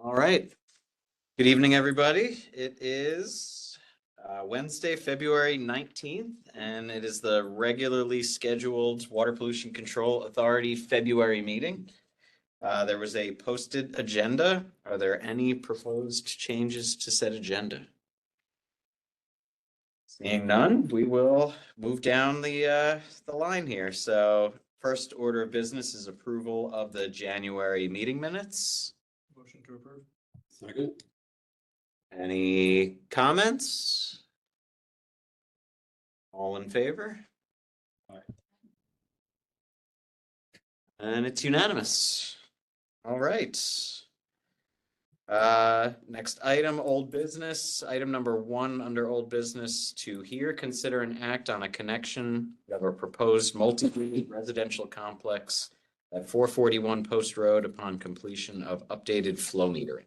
All right. Good evening, everybody. It is Wednesday, February 19th, and it is the regularly scheduled Water Pollution Control Authority February meeting. There was a posted agenda. Are there any proposed changes to said agenda? Seeing none, we will move down the line here. So first order of business is approval of the January meeting minutes. Motion to approve. Second. Any comments? All in favor? Aye. And it's unanimous. All right. Next item, old business. Item number 1 under old business, to hear, consider, and act on a connection of a proposed multi-unit residential complex at 441 Post Road upon completion of updated flow metering.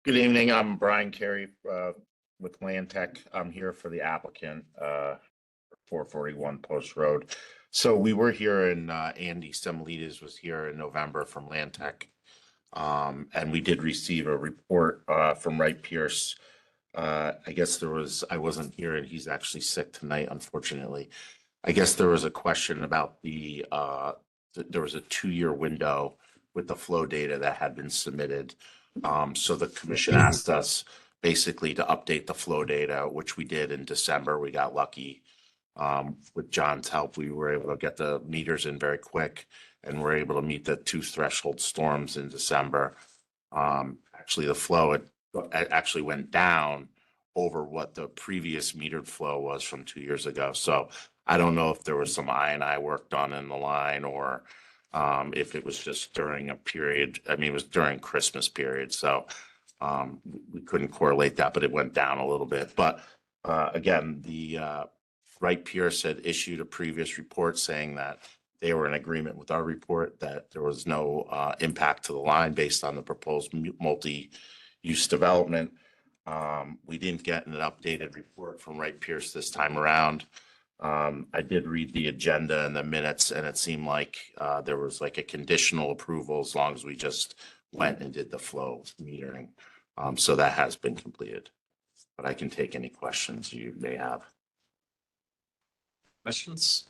Good evening, I'm Brian Carey with Land Tech. I'm here for the applicant, 441 Post Road. So we were here and Andy Semelides was here in November from Land Tech. And we did receive a report from Wright Pierce. I guess I wasn't here and he's actually sick tonight, unfortunately. I guess there was a question about there was a 2-year window with the flow data that had been submitted. So the commission asked us basically to update the flow data, which we did in December. We got lucky. With John's help, we were able to get the meters in very quick and we're able to meet the 2 threshold storms in December. Actually, the flow actually went down over what the previous metered flow was from 2 years ago. So I don't know if there was some I&I work done in the line or if it was just during a period. I mean, it was during Christmas period. So we couldn't correlate that, but it went down a little bit. But again, the Wright Pierce had issued a previous report saying that they were in agreement with our report, that there was no impact to the line based on the proposed multi-use development. We didn't get an updated report from Wright Pierce this time around. I did read the agenda and the minutes, and it seemed like there was like a conditional approval as long as we just went and did the flow metering. So that has been completed, but I can take any questions you may have. Questions?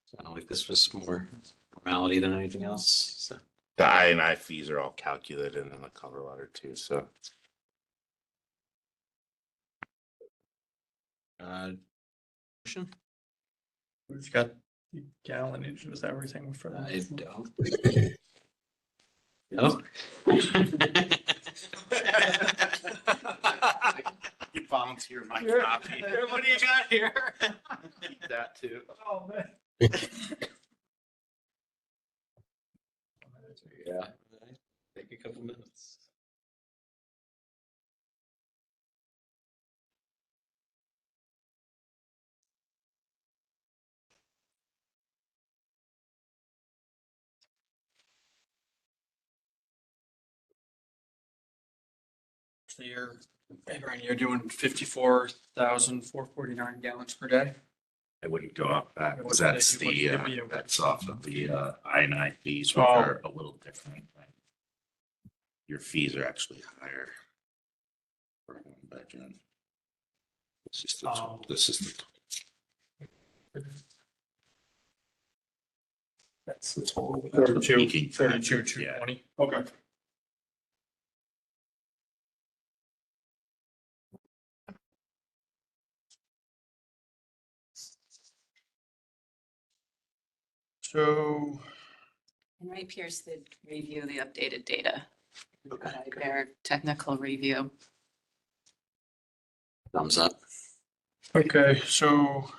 Sounded like this was more formality than anything else. So. The I&I fees are all calculated in the cover letter too, so. Motion? We've got the gallonage with everything for that. I don't. No. You volunteer my Here. copy. What do you got here? Keep that too. Oh, man. Yeah. Take a couple minutes. So you're doing 54,449 gallons per day. I wouldn't go up that, What's because the- what's the- that's off of the I&I fees, which Oh. are a little different. Your fees are actually higher. For one bedroom. This is the, Oh. this is the. That's the total. That's the 32, peaking factor, 32, yeah. 220. Okay. So, And Wright Pierce did review the updated data. By their technical review. Thumbs up. okay, so,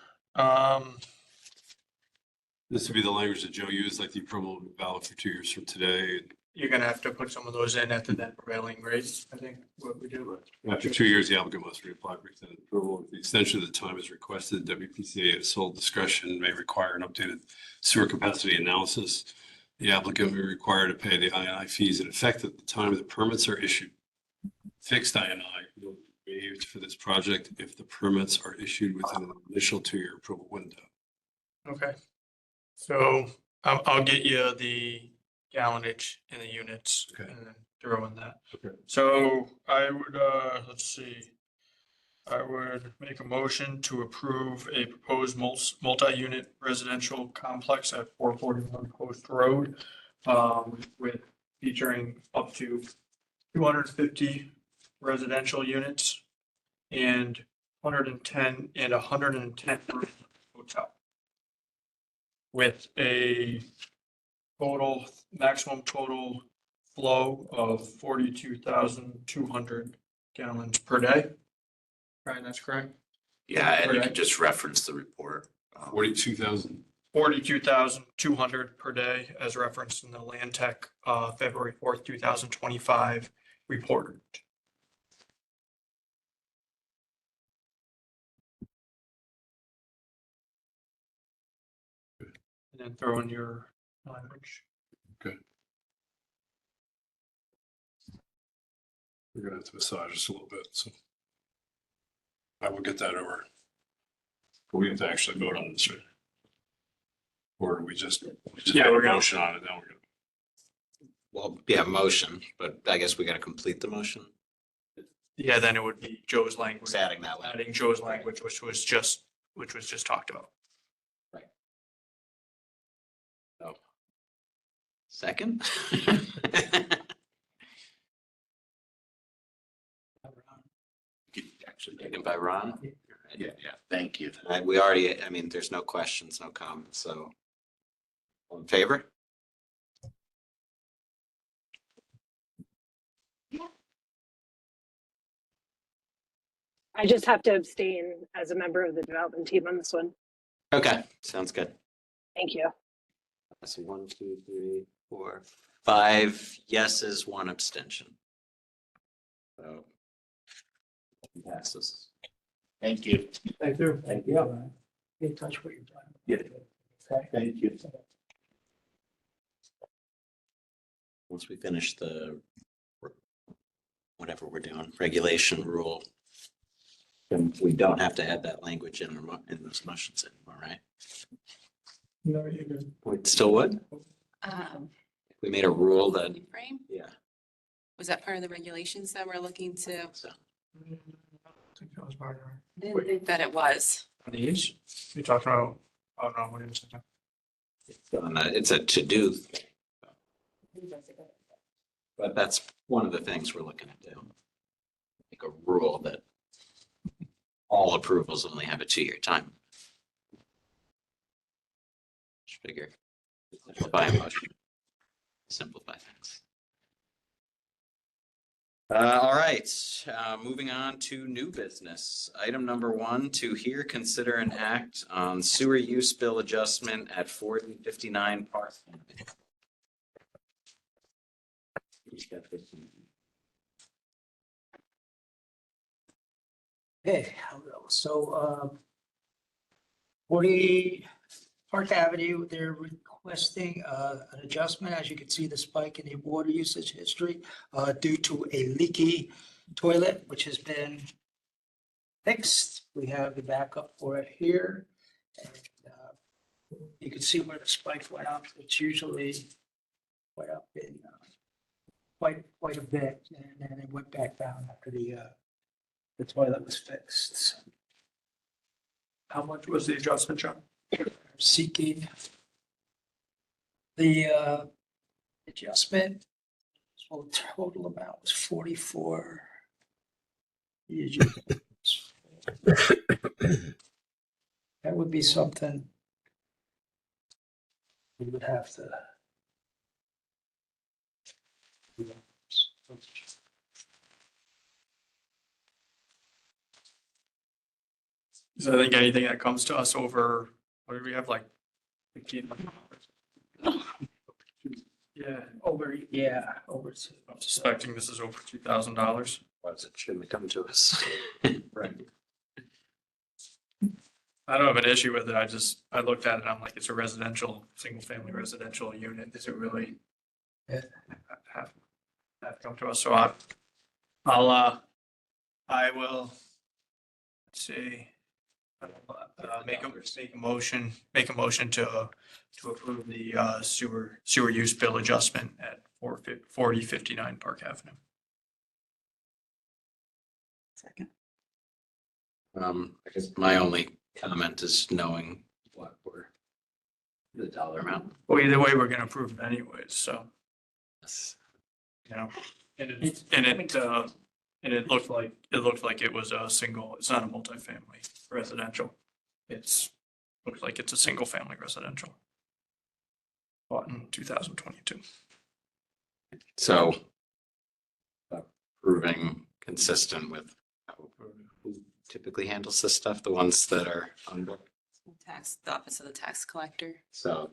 This would be the language that Joe used, like the approval will be valid for 2 years from today. you're gonna have to put some of those in at the net prevailing rate, I think, what we do. After 2 years, the applicant must reapply for extended approval. If the extension of the time is requested, WPCA at sole discretion may require an updated sewer capacity analysis. The applicant will be required to pay the I&I fees in effect at the time the permits are issued. Fixed I&I will be waived for this project if the permits are issued within an initial 2-year approval window. Okay. So, I'll get you the gallonage in the units Okay. and then throw in that. Okay. So I would, let's see. I would make a motion to approve a proposed multi-unit residential complex at 441 Post Road. With featuring up to 250 residential units and 110 and 110 room hotel. With a maximum total flow of 42,200 gallons per day. Right, that's correct. Yeah, and you Okay. can just reference the report. 42,000. 42,200 per day as referenced in the Land Tech, February 4th, 2025 report. And then throw in your language. We're gonna have to massage this a little bit, so. I will get that over. But we have to actually vote on this, right? Or we just Yeah, have we're a gonna- motion on it, now we're gonna. Well, yeah, motion, but I guess we gotta complete the motion. Yeah, then it would be Joe's language, Just adding that one. adding Joe's language, which was just talked about. Second? Actually, Taken by Ron. yeah, thank you. We already, I mean, there's no questions, no comments, so. All in favor? I just have to abstain as a member of the development team on this one. Okay, sounds good. Thank you. That's 1, 2, 3, 4, 5 yeses, 1 abstention. So. Passes. Thank you. Thank you. Thank you. Be in touch with you. Yeah. Thank you. Once we finish the whatever we're doing, regulation rule, then we don't have to add that language in those motions anymore, right? No, you're good. We still would? We made a rule that, Frame, yeah. was that part of the regulations that we're looking to? So, I think that was part of our- I didn't think that it was. These, you talking about, oh no, what is it? it's a to-do. thing. But that's one of the things we're looking at doing. Make a rule that all approvals only have a 2-year time. Just figure, simplify a motion. Simplify things. All right, moving on to new business. Item number 1, to hear, consider, and act on sewer use bill adjustment at 4059 Parsons. Okay, so 40 Park Avenue, they're requesting an adjustment. As you can see, the spike in the water usage history due to a leaky toilet, which has been fixed. We have the backup for it here. And you can see where the spike went up. It's usually went up in quite a bit, and then it went back down after the toilet was fixed. How much was the adjustment, John? Seeking the adjustment. So total amount was 44. That would be something we would have to. So I think anything that comes to us over, what do we have, like 15? Yeah, Over to. I'm suspecting this is over $2,000. Was it shouldn't come to us. Right. I don't have an issue with it. I looked at it, I'm like, it's a residential, single-family residential unit. Is it really? Yeah. Have come to us, so I will, let's see. Make a motion to approve the sewer use bill adjustment at 4059 Park Avenue. Second. I guess my only comment is knowing what we're, the dollar amount. Well, either way, we're gonna approve it anyways, so, Yes. you know, and it looked like it was a single, it's not a multifamily residential. Looks like it's a single family residential. Bought in 2022. So proving consistent with who typically handles this stuff, the ones that are on book. The Office of the Tax Collector. So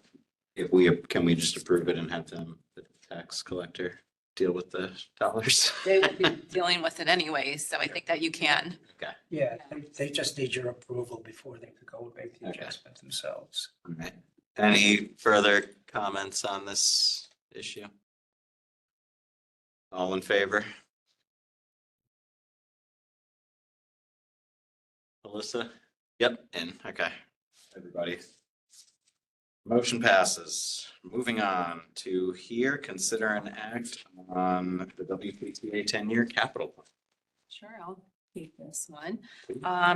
can we just approve it and have them, the tax collector, deal with the dollars? They would be dealing with it anyways, so I think that you can. Okay, Yeah, they just need your approval before they could go and make the Okay. adjustment themselves. all right. Any further comments on this issue? All in favor? Melissa? Yep, in, okay. Everybody. Motion passes. Moving on to here, consider an act on the WPTA 10-year capital plan. Sure, I'll take this one.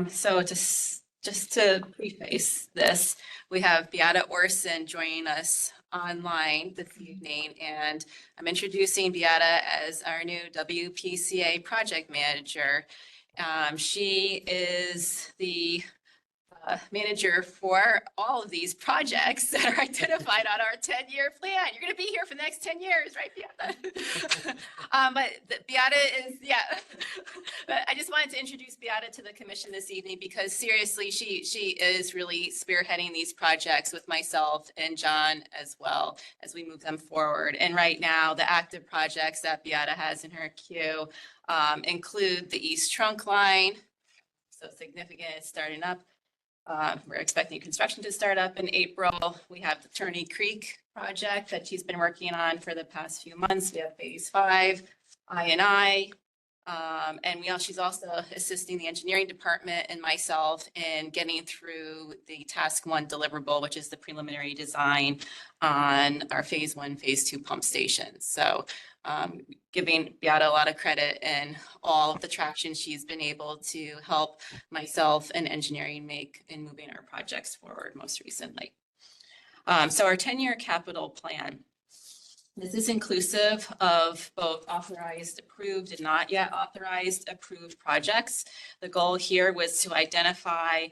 So just to preface this, we have Beata Orson joining us online this evening, and I'm introducing Beata as our new WPCA project manager. She is the manager for all of these projects that are identified on our 10-year plan. You're going to be here for the next 10 years, right, Beata? But Beata is, yeah. But I just wanted to introduce Beata to the commission this evening because seriously, she is really spearheading these projects with myself and John as well as we move them forward. And right now, the active projects that Beata has in her queue include the East Trunk Line. So significant, it's starting up. We're expecting construction to start up in April. We have the Turney Creek project that she's been working on for the past few months. We have phase 5, I&I. And she's also assisting the engineering department and myself in getting through the task 1 deliverable, which is the preliminary design on our phase 1, phase 2 pump stations. So giving Beata a lot of credit and all of the traction she's been able to help myself and engineering make in moving our projects forward most recently. So our 10-year capital plan. This is inclusive of both authorized, approved, and not yet authorized approved projects. The goal here was to identify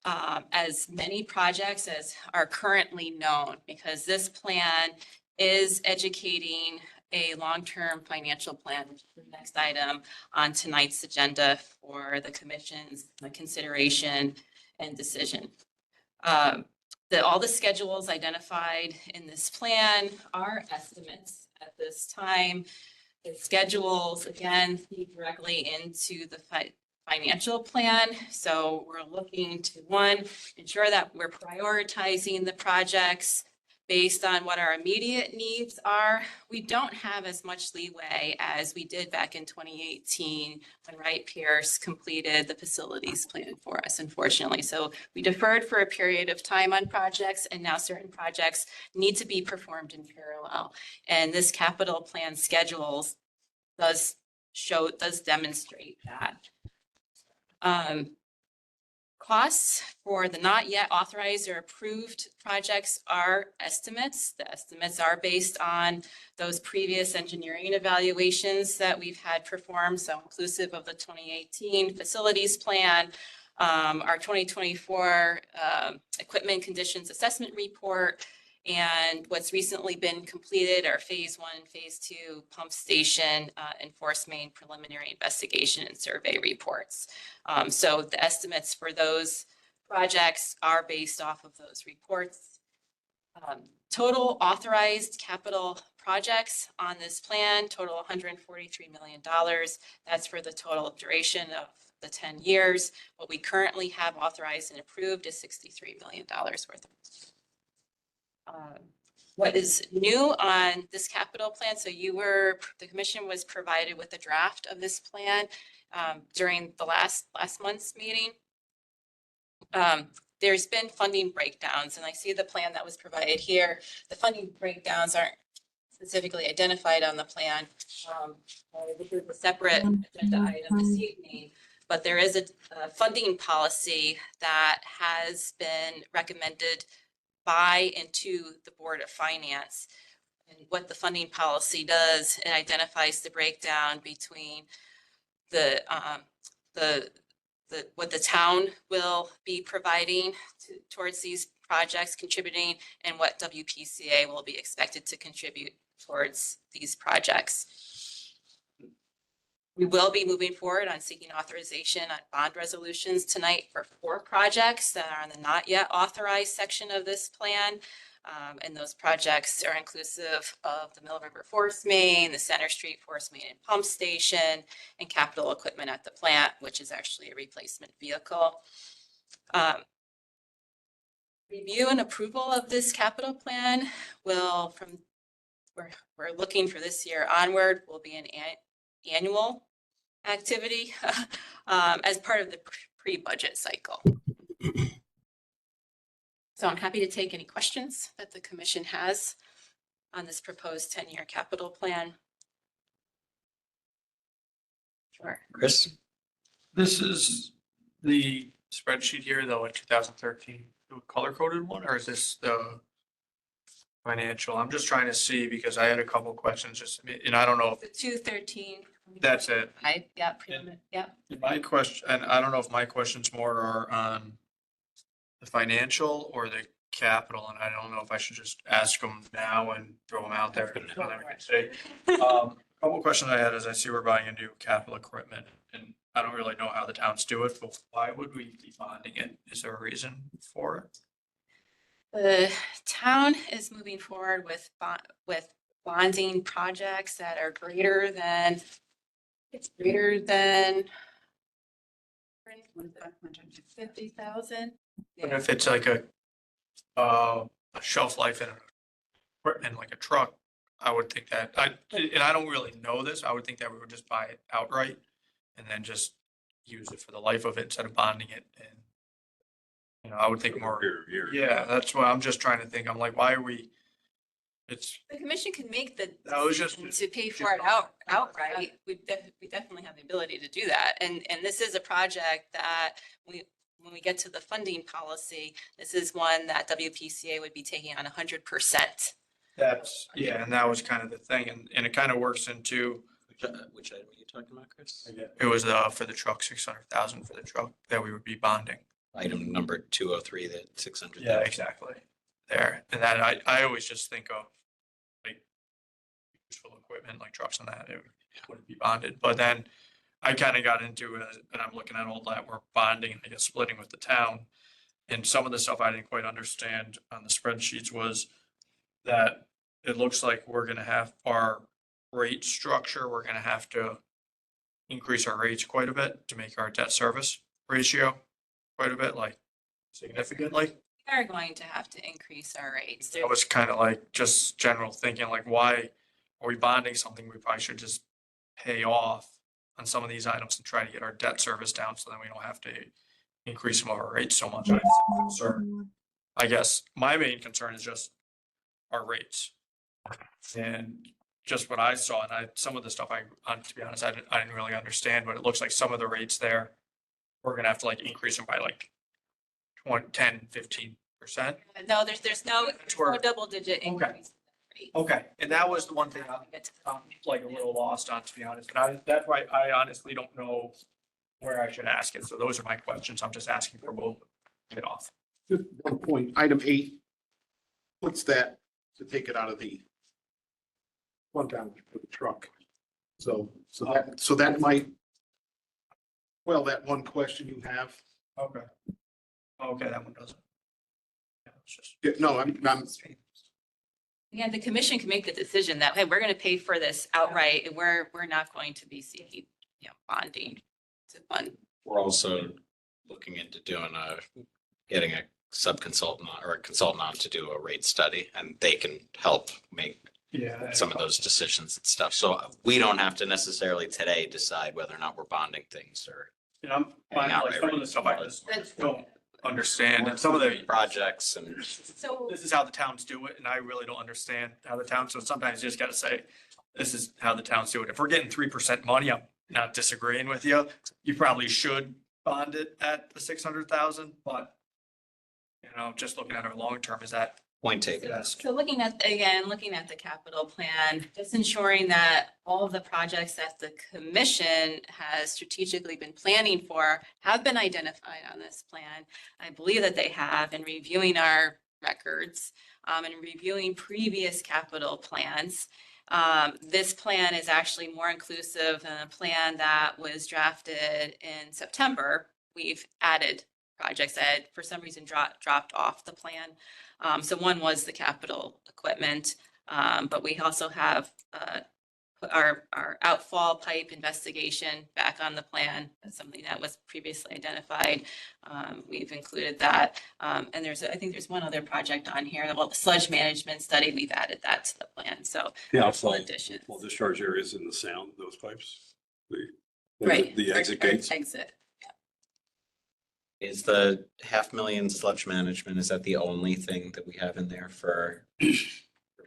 as many projects as are currently known, because this plan is educating a long-term financial plan, which is the next item on tonight's agenda for the commission's consideration and decision. All the schedules identified in this plan are estimates at this time. The schedules, again, feed directly into the financial plan. So we're looking to, one, ensure that we're prioritizing the projects based on what our immediate needs are. We don't have as much leeway as we did back in 2018 when Wright Pierce completed the facilities plan for us, unfortunately. So we deferred for a period of time on projects, and now certain projects need to be performed in parallel. And this capital plan schedules does demonstrate that. Costs for the not yet authorized or approved projects are estimates. The estimates are based on those previous engineering evaluations that we've had performed, so inclusive of the 2018 facilities plan, our 2024 equipment conditions assessment report, and what's recently been completed, our phase 1 and phase 2 pump station and force main preliminary investigation and survey reports. So the estimates for those projects are based off of those reports. Total authorized capital projects on this plan total $143 million. That's for the total duration of the 10 years. What we currently have authorized and approved is $63 million worth of. What is new on this capital plan? So the commission was provided with a draft of this plan during the last month's meeting. there's been funding breakdowns, and I see the plan that was provided here. The funding breakdowns aren't specifically identified on the plan. This is a separate agenda item this evening, but there is a funding policy that has been recommended by and to the Board of Finance. And what the funding policy does, it identifies the breakdown between the what the town will be providing towards these projects, contributing, and what WPCA will be expected to contribute towards these projects. We will be moving forward on seeking authorization on bond resolutions tonight for 4 projects that are on the not yet authorized section of this plan. And those projects are inclusive of the Mill River Force Main, the Center Street Force Main and Pump Station, and capital equipment at the plant, which is actually a replacement vehicle. Review and approval of this capital plan will, we're looking for this year onward, will be an annual activity as part of the pre-budget cycle. So I'm happy to take any questions that the commission has on this proposed 10-year capital plan. Sure. Chris? This is the spreadsheet here, though, in 2013, the color-coded one, or is this the financial? I'm just trying to see because I had a couple questions just, and I don't know The 213. That's it. Yeah, pre-limit, yeah. if my question, and I don't know if my questions more are on the financial or the capital, and I don't know if I should just ask them now and throw them out there. And then I can say, couple questions I had is I see we're buying a new capital equipment and I don't really know how the towns do it, but why would we be bonding it? Is there a reason for it? The town is moving forward with bonding projects that are greater than, it's greater than 50,000. And if it's like a shelf life in an equipment like a truck, I would think that, and I don't really know this, I would think that we would just buy it outright and then just use it for the life of it instead of bonding it. And, you know, I would think more, yeah, that's what I'm just trying to think. I'm like, why are we, it's, The commission can make the that was just, decision to pay for it outright. We definitely have the ability to do that. And this is a project that when we get to the funding policy, this is one that WPCA would be taking on 100%. that's, yeah, and that was kind of the thing. And it kind of works into, Which item are you talking about, Chris? it was for the truck, 600,000 for the truck that we would be bonding. Item number 203, that 600. Yeah, exactly. There. And that I always just think of like useful equipment like trucks and that, it wouldn't be bonded. But then I kind of got into it and I'm looking at all that we're bonding and I guess splitting with the town. And some of the stuff I didn't quite understand on the spreadsheets was that it looks like we're gonna have our rate structure, we're gonna have to increase our rates quite a bit to make our debt service ratio quite a bit, like significantly. We are going to have to increase our rates. I was kind of like just general thinking like, why are we bonding something we probably should just pay off on some of these items and try to get our debt service down so then we don't have to increase some of our rates so much. I guess my main concern is just our rates. And just what I saw, and some of the stuff to be honest, I didn't really understand, but it looks like some of the rates there, we're gonna have to like increase them by like 10, 15%. No, there's no where- double-digit increase. Okay, and that was the one thing I'm like a little lost on, to be honest, and that's why I honestly don't know where I should ask it, so those are my questions, I'm just asking for both. Get off. Just one point, item 8. What's that to take it out of the fund balance for the truck? So that might, well, that one question you have. Okay. Okay, that one doesn't. Yeah, it's just. Yeah, no, I'm Again, the commission can make the decision that, hey, we're going to pay for this outright and we're not going to be seeking, bonding to fund. We're also looking into getting a sub-consultant or a consultant on to do a rate study, and they can help make Yeah. some of those decisions and stuff. So we don't have to necessarily today decide whether or not we're bonding things or. And I'm fine, Yeah, like some of the stuff I just That's- don't. understand, and some of the, projects and So this is how the towns do it, and I really don't understand how the town, so sometimes you just gotta say, this is how the towns do it. If we're getting 3% money, I'm not disagreeing with you. You probably should bond it at the 600,000, but you know, just looking at our long term, is that? point taken. Yes. So looking at the capital plan, just ensuring that all of the projects that the commission has strategically been planning for have been identified on this plan. I believe that they have, in reviewing our records, and reviewing previous capital plans. This plan is actually more inclusive than a plan that was drafted in September. We've added projects that for some reason dropped off the plan. So one was the capital equipment, but we also have put our outfall pipe investigation back on the plan. That's something that was previously identified. We've included that. And I think there's one other project on here, well, the sludge management study, we've added that to the plan. So Yeah, full addition. Well, discharge areas in the sound, those pipes. Right. The exit gates. Exit. Is the 500,000 sludge management, is that the only thing that we have in there for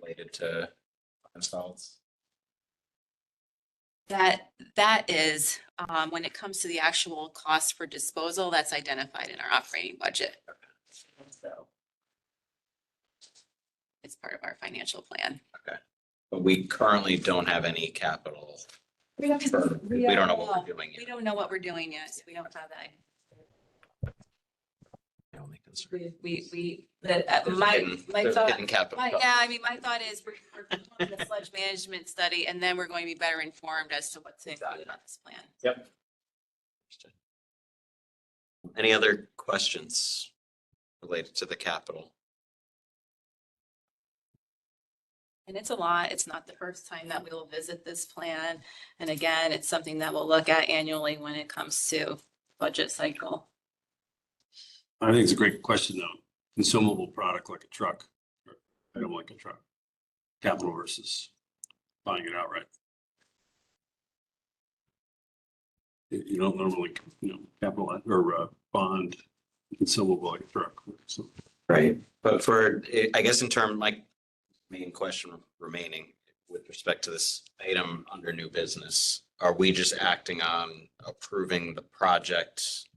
related to installs? That is, when it comes to the actual cost for disposal, that's identified in our operating budget. So it's part of our financial plan. But we currently don't have any capital. We don't know what we're doing We yet. don't know what we're doing yet. We don't have that. The only concern. My There's thought, hidden capital. yeah, I mean, my thought is we're doing the sludge management study, and then we're going to be better informed as to what's included on this plan. Yep. Any other questions related to the capital? And it's a lot. It's not the first time that we will visit this plan. And again, it's something that we'll look at annually when it comes to budget cycle. I think it's a great question though. Consumable product like a truck. I don't like a truck. Capital versus buying it outright. You don't normally, capital or bond consumable like a truck. So Right. But I guess in term, like, main question remaining with respect to this item under new business, are we just acting on approving the project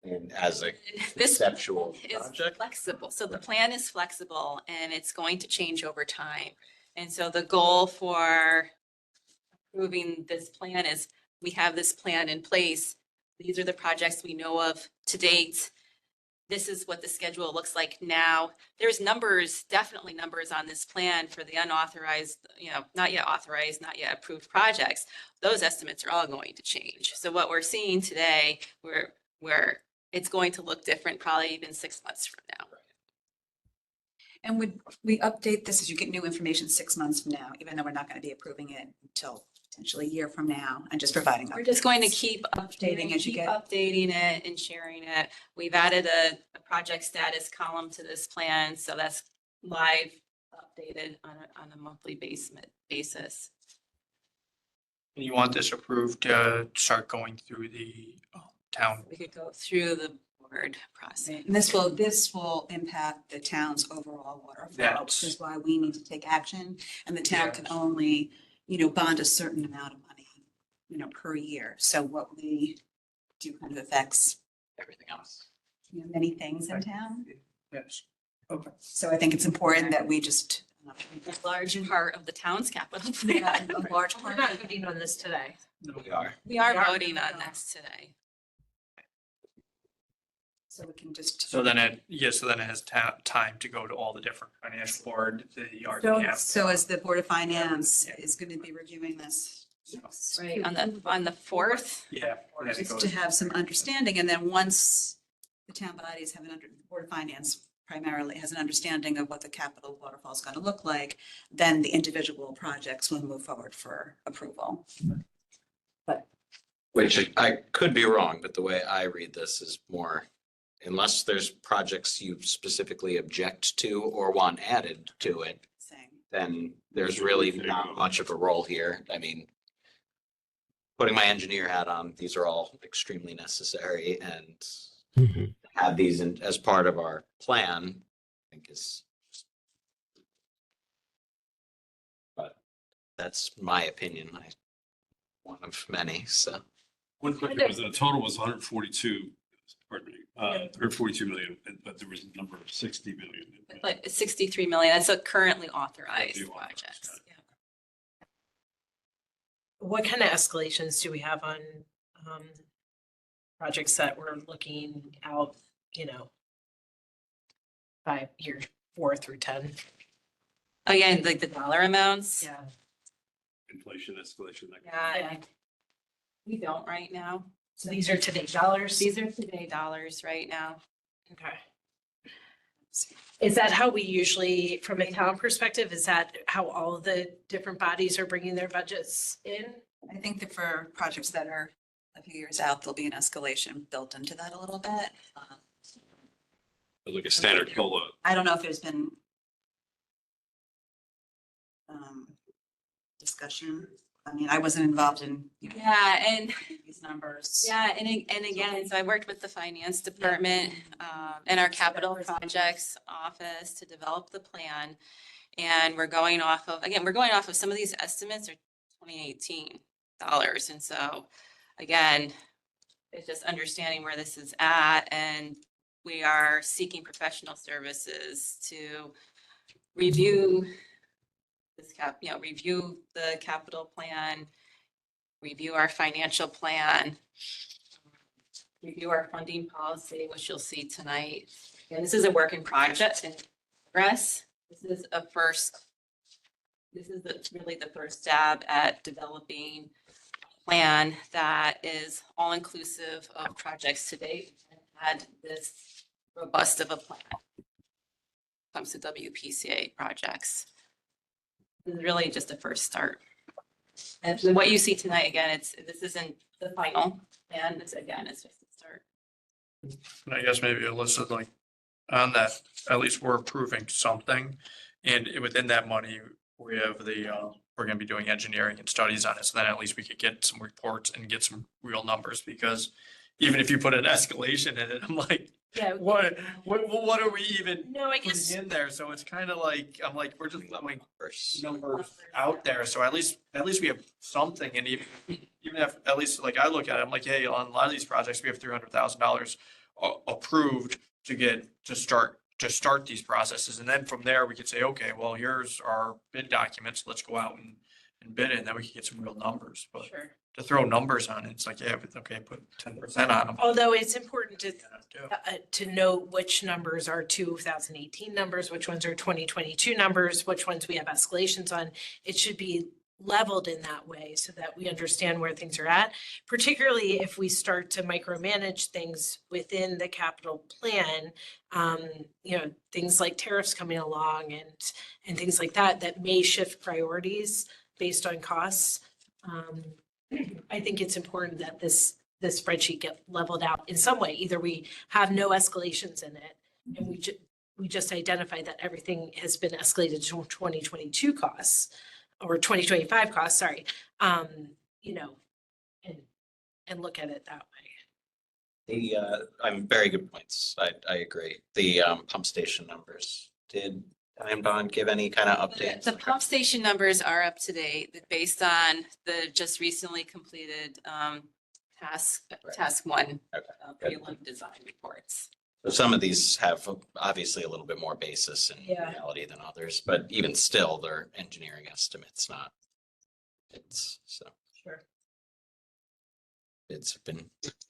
and as a This conceptual is project? flexible. So the plan is flexible and it's going to change over time. And so the goal for approving this plan is we have this plan in place. These are the projects we know of to date. This is what the schedule looks like now. There's numbers, definitely numbers on this plan for the unauthorized, not yet authorized, not yet approved projects. Those estimates are all going to change. So what we're seeing today, where it's going to look different probably even 6 months from now. And would we update this as you get new information 6 months from now, even though we're not going to be approving it until potentially a year from now and just providing? We're just going to updates? keep Updating as you keep get- updating it and sharing it. We've added a project status column to this plan, so that's live updated on a monthly basis. You want this approved to start going through the town? We could go through the board process. And this will impact the town's overall water flow, That's- which is why we need to take action. And the town can Yes. only, bond a certain amount of money, per year. So what we do kind of affects, Everything else. many things in town. Yes. Okay. So I think it's important that we just. A large part of the town's capital Yeah, plan. a large part. voting on this today. We are. We are voting on this today. So we can just. So then it has time to go to all the different financial board, the So, RDF. so as the Board of Finance is going to be reviewing this. Right, on the 4th. Yeah. and then it It's goes- to have some understanding, and then once the town bodies have the Board of Finance primarily has an understanding of what the capital waterfall is going to look like, then the individual projects will move forward for approval. Which I could be wrong, but the way I read this is more, unless there's projects you specifically object to or want added to it, Saying, then there's really not much of a role here. I mean, putting my engineer hat on, these are all extremely necessary and have these in, as part of our plan, I think is. But that's my opinion. One of many, so. One quick, it was, the total was 142, pardon me, 142 million, but there was a number of 60 million. Like 63 million, that's a currently authorized Currently authorized, projects. got it. What kind of escalations do we have on projects that we're looking out, you know, 5 years, 4 through 10? Again, like the dollar amounts. Yeah. Inflation escalation. that kind of Yeah, we don't right now. So these are today's dollars? These are today dollars right now. Okay. Is that how we usually, from a town perspective, is that how all the different bodies are bringing their budgets in? I think that for projects that are a few years out, there'll be an escalation built into that a little bit. Like a standard COLA. I don't know if there's been discussion. I mean, I wasn't involved in, you know, Yeah, and these numbers. yeah, and again, so I worked with the finance department and our capital projects office to develop the plan. And we're going off of some of these estimates are 2018 dollars. And so again, it's just understanding where this is at, and we are seeking professional services to review this review the capital plan, review our financial plan, review our funding policy, which you'll see tonight. And this is a work in progress. This is really the first stab at developing a plan that is all inclusive of projects to date and had this robust of a plan when it comes to WPCA projects. This is really just a first start. And what you see tonight, again, this isn't the final plan. It's just a start. And I guess maybe Alyssa, like, on that, at least we're approving something. And within that money, we have we're gonna be doing engineering and studies on it. So then at least we could get some reports and get some real numbers, because even if you put an escalation in it, I'm like, Yeah. what are we even No, I guess. putting in there? So it's kind of like, I'm like, we're just like First. numbers out there. So at least we have something. And even if, at least like I look at it, I'm like, hey, on a lot of these projects, we have $300,000 approved to start these processes. And then from there, we could say, okay, well, here's our bid documents. Let's go out and bid it. And then we can get some real numbers. But Sure. to throw numbers on it, it's like, yeah, but okay, put 10% on them. Although it's important to know which numbers are 2018 numbers, which ones are 2022 numbers, which ones we have escalations on. It should be leveled in that way so that we understand where things are at, particularly if we start to micromanage things within the capital plan. Things like tariffs coming along and things like that may shift priorities based on costs. I think it's important that this spreadsheet get leveled out in some way. Either we have no escalations in it and we just identify that everything has been escalated to 2022 costs or 2025 costs, sorry. And look at it that way. Very good points. I agree. The pump station numbers. Did Bond give any kind of updates? The pump station numbers are up to date based on the just recently completed task one prelim design reports. So some of these have obviously a little bit more basis in Yeah. reality than others, but even still, they're engineering estimates, not. Sure. It's been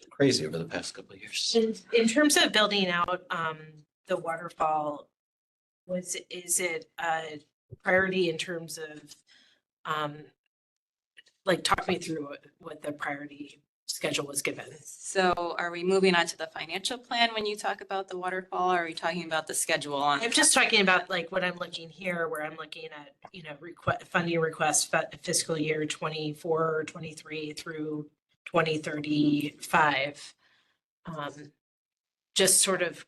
crazy over the past couple of years. In terms of building out the waterfall, is it a priority in terms of talk me through what the priority schedule was given? So are we moving on to the financial plan when you talk about the waterfall? Or are we talking about the schedule on? I'm just talking about what I'm looking here, where I'm looking at, funding requests fiscal year 24, 23 through 2035. Just sort of,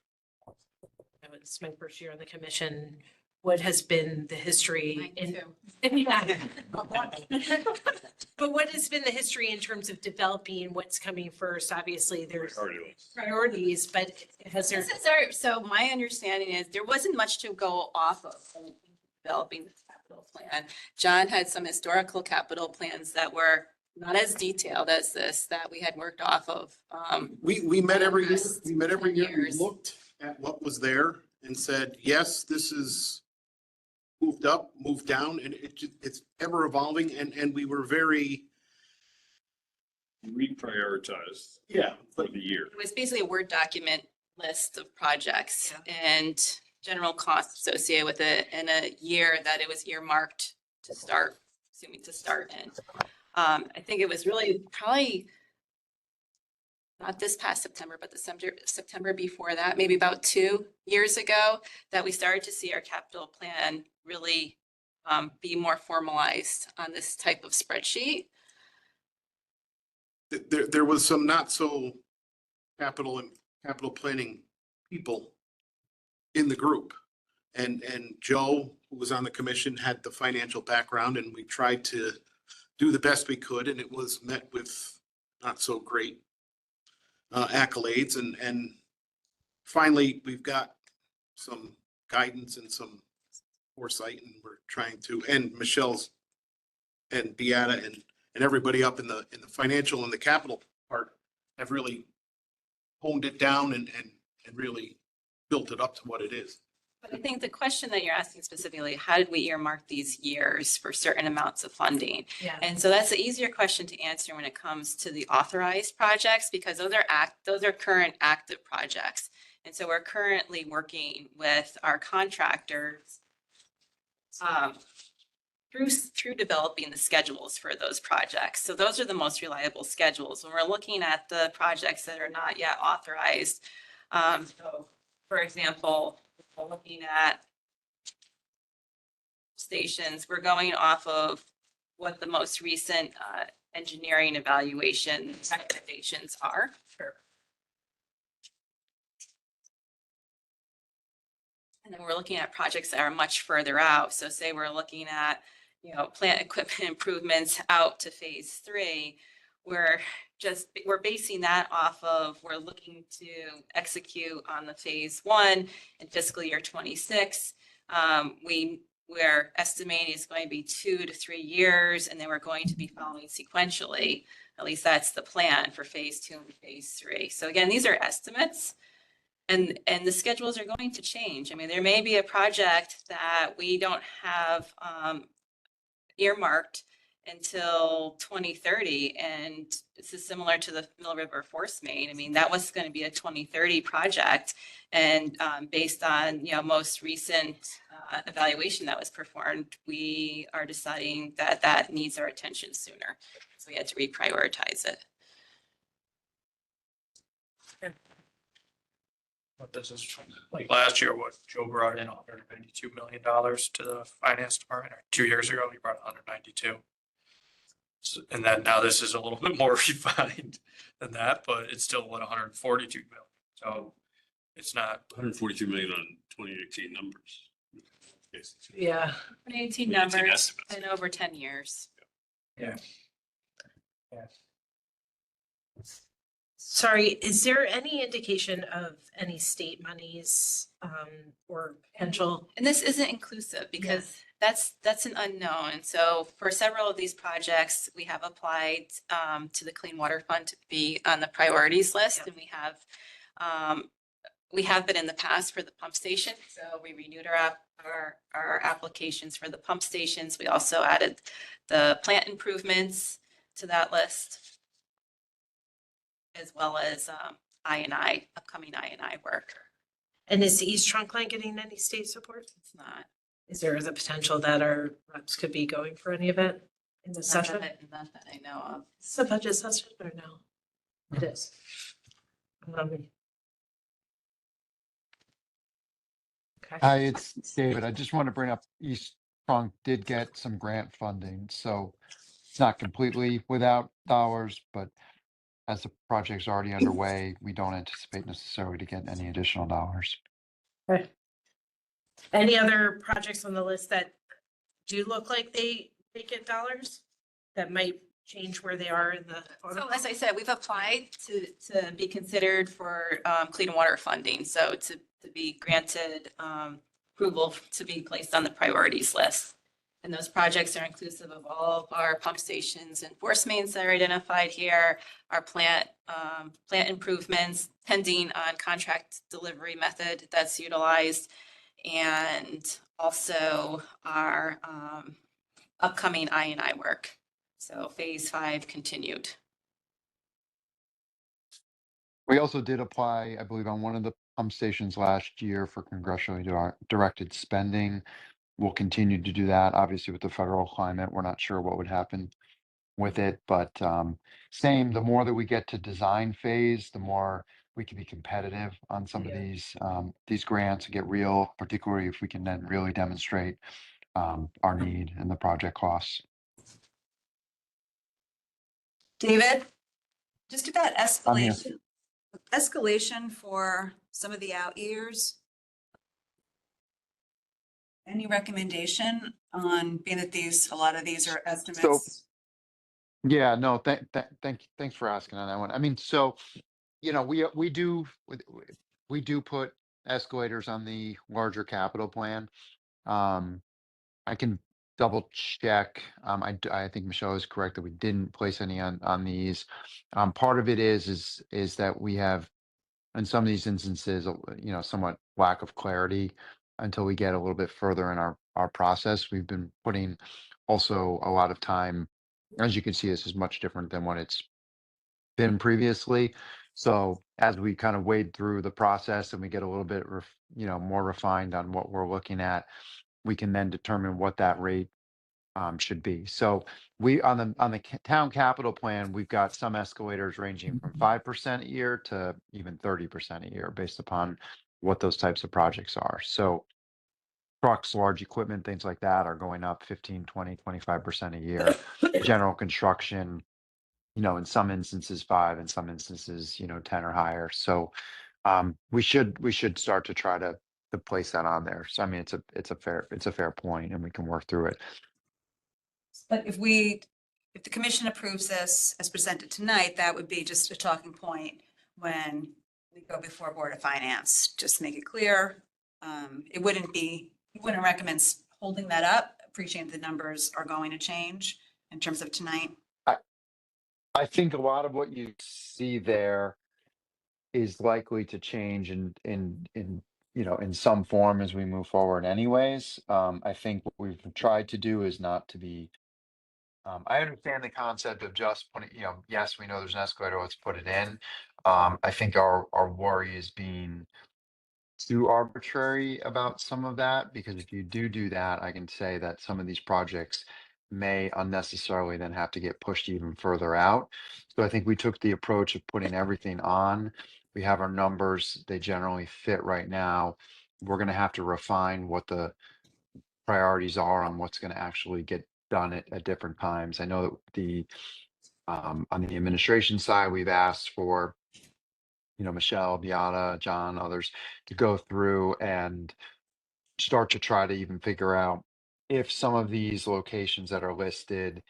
it's my first year on the commission, what has been the history Mine in. too. Yeah. But what has been the history in terms of developing what's coming first? Obviously, there's priorities, but has there? This is our, so my understanding is there wasn't much to go off of when developing the capital plan. John had some historical capital plans that were not as detailed as this, that we had worked off of. We met every year, Last we met every 10 year, we years. looked at what was there and said, yes, this is moved up, moved down, and it's ever evolving, and we were very, Reprioritized yeah, for but the year. It was basically a Word document list of projects and general costs associated with it in a year that it was earmarked to start, assuming to start in. I think it was really probably not this past September, but the September before that, maybe about 2 years ago, that we started to see our capital plan really be more formalized on this type of spreadsheet. there was some not so capital planning people in the group. And Joe, who was on the commission, had the financial background, and we tried to do the best we could, and it was met with not so great accolades. And finally, we've got some guidance and some foresight, and we're trying to, and Michelle's and Beata and everybody up in the financial and the capital part have really honed it down and really built it up to what it is. But I think the question that you're asking specifically, how did we earmark these years for certain amounts of funding? Yeah. And so that's the easier question to answer when it comes to the authorized projects, because those are current active projects. And so we're currently working with our contractors through developing the schedules for those projects. So those are the most reliable schedules. When we're looking at the projects that are not yet authorized, so for example, we're looking at stations, we're going off of what the most recent engineering evaluation recommendations are. Sure. And then we're looking at projects that are much further out. So say we're looking at, plant equipment improvements out to phase 3. We're basing that off of, we're looking to execute on the phase 1 in fiscal year 26. We're estimating it's going to be 2 to 3 years, and then we're going to be following sequentially. At least that's the plan for phase 2 and phase 3. So again, these are estimates. And the schedules are going to change. I mean, there may be a project that we don't have earmarked until 2030. And this is similar to the Mill River Force Main. I mean, that was going to be a 2030 project. And based on, most recent evaluation that was performed, we are deciding that that needs our attention sooner. So we had to reprioritize it. What this is, like last year, what Joe brought in $192 million to the finance department, or 2 years ago, he brought 192. So, and then now this is a little bit more refined than that, but it's still 142 million. So it's not 142 million on 2018 numbers. Yes. Yeah. 2018 2018 numbers estimates. and over 10 years. Yeah. Sorry, is there any indication of any state monies or potential? And this isn't inclusive because that's an unknown. And so for several of these projects, we have applied to the Clean Water Fund to be on the priorities list. And we have been in the past for the pump station. So we renewed our applications for the pump stations. We also added the plant improvements to that list, as well as upcoming I&I work. And is the East Trunk Line getting any state support? It's not. Is there the potential that our reps could be going for any event in the session? Not that I know of. Is the budget session or no? It is. Okay. Hi, it's David. I just want to bring up East Trunk did get some grant funding, so it's not completely without dollars, but as the project's already underway, we don't anticipate necessarily to get any additional dollars. Okay. Any other projects on the list that do look like they get dollars? That might change where they are in the. So as I said, we've applied to be considered for clean water funding, so to be granted approval to be placed on the priorities list. And those projects are inclusive of all of our pump stations and force mains that are identified here, our plant improvements pending on contract delivery method that's utilized, and also our upcoming I&I work. So phase 5 continued. We also did apply, I believe, on one of the pump stations last year for congressionally directed spending. We'll continue to do that. Obviously, with the federal climate, we're not sure what would happen with it, but same, the more that we get to design phase, the more we can be competitive on some of these grants and get real, particularly if we can then really demonstrate our need and the project costs. David, just about I'm here. escalation for some of the out years. Any recommendation on being that a lot of these are estimates? Yeah, no, thanks for asking on that one. I mean, so, you know, we do put escalators on the larger capital plan. I can double check. I think Michelle is correct that we didn't place any on these. Part of it is that we have, in some of these instances, you know, somewhat lack of clarity until we get a little bit further in our process. We've been putting also a lot of time, as you can see, this is much different than what it's been previously. So as we kind of wade through the process and we get a little bit, more refined on what we're looking at, we can then determine what that rate should be. So we on the town capital plan, we've got some escalators ranging from 5% a year to even 30% a year based upon what those types of projects are. So trucks, large equipment, things like that are going up 15, 20, 25% a year. General construction, in some instances 5, in some instances, 10 or higher. So we should start to try to place that on there. So I mean, it's a fair point, and we can work through it. But if the commission approves this as presented tonight, that would be just a talking point when we go before Board of Finance, just to make it clear. You wouldn't recommend holding that up, appreciating the numbers are going to change in terms of tonight. I think a lot of what you see there is likely to change in some form as we move forward anyways. I think what we've tried to do is not to be, I understand the concept of just putting, yes, we know there's an escalator, let's put it in. I think our worry is being too arbitrary about some of that, because if you do that, I can say that some of these projects may unnecessarily then have to get pushed even further out. So I think we took the approach of putting everything on. We have our numbers, they generally fit right now. We're going to have to refine what the priorities are on what's going to actually get done at different times. I know that on the administration side, we've asked for, Michelle, Beata, John, others to go through and start to try to even figure out if some of these locations that are listed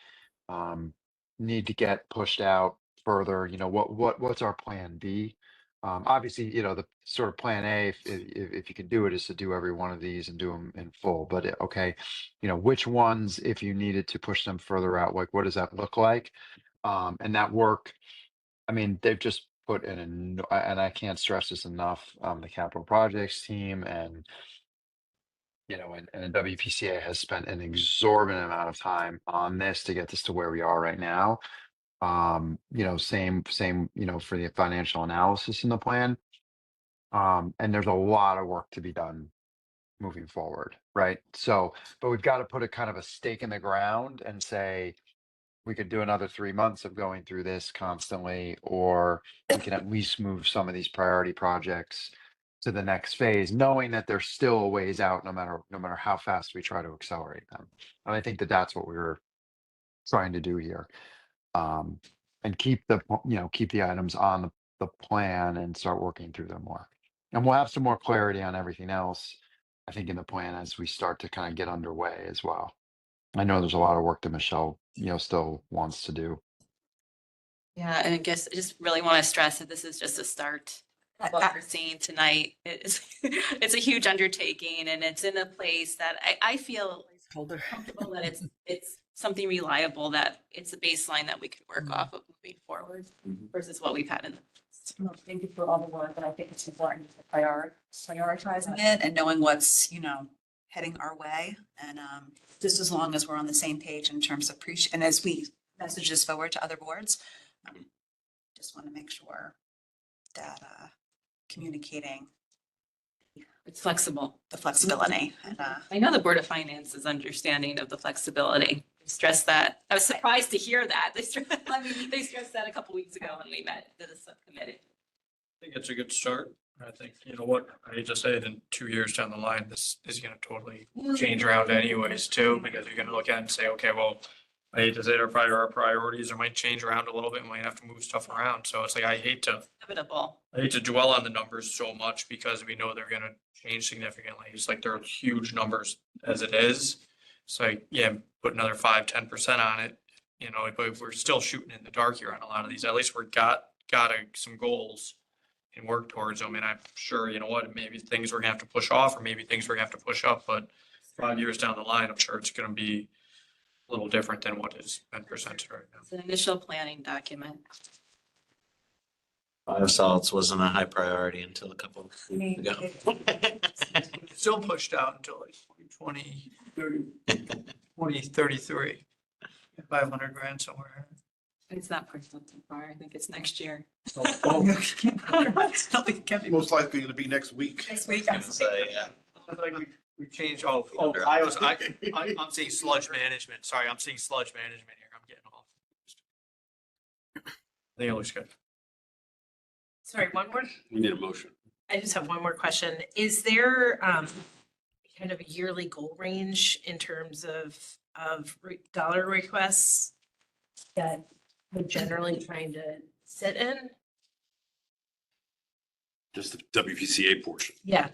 need to get pushed out further. What's our plan B? Obviously, the sort of plan A, if you can do it, is to do every one of these and do them in full. But okay, which ones, if you needed to push them further out, like what does that look like? And that work, I mean, they've just put in, and I can't stress this enough, the capital projects team and the WPCA has spent an exorbitant amount of time on this to get this to where we are right now. Same, for the financial analysis in the plan. And there's a lot of work to be done moving forward, right? So, but we've got to put a kind of a stake in the ground and say, we could do another 3 months of going through this constantly, or we can at least move some of these priority projects to the next phase, knowing that they're still a ways out, no matter how fast we try to accelerate them. And I think that that's what we were trying to do here, and keep the items on the plan and start working through them more. And we'll have some more clarity on everything else I think in the plan as we start to kind of get underway as well. I know there's a lot of work that Michelle, still wants to do. Yeah, and I guess I just really want to stress that this is just a start. What we're seeing tonight is, it's a huge undertaking and it's in a place that I feel comfortable that it's something reliable, that it's a baseline that we can work off of moving forward versus what we've had in the past. Well, thank you for all the work, and I think it's important to prioritizing it and knowing what's, heading our way. And just as long as we're on the same page in terms of and as we message this forward to other boards, just want to make sure that communicating It's flexible. the flexibility. And, I know the Board of Finance is understanding of the flexibility. Stress that. I was surprised to hear that. They stressed that a couple weeks ago when we met the subcommittee. I think it's a good start. I think, you know what, I hate to say it, in 2 years down the line, this is gonna totally change around anyways too, because you're gonna look at it and say, okay, well, I hate to say our priorities, might change around a little bit, might have to move stuff around. So it's like, I hate to Inevitable. dwell on the numbers so much because we know they're gonna change significantly. It's like they're huge numbers as it is. So like, yeah, put another 5-10% on it, but we're still shooting in the dark here on a lot of these. At least we're got some goals and work towards them. And I'm sure, maybe things we're gonna have to push off or maybe things we're gonna have to push up, but 5 years down the line, I'm sure it's gonna be a little different than what has been presented right now. It's an initial planning document. Biosolids wasn't a high priority until a couple of weeks ago. Still pushed out until like 2033, 500 grand somewhere. It's not pushed up too far. I think it's next year. Most likely gonna be next week. Next week. I was gonna say, yeah. Like we changed, I'm seeing sludge management. Sorry, I'm seeing sludge management here. I'm getting off. I think it looks good. Sorry, one more. We need a motion. I just have one more question. Is there kind of a yearly goal range in terms of dollar requests that we're generally trying to sit in? Just the WPCA portion. Yeah.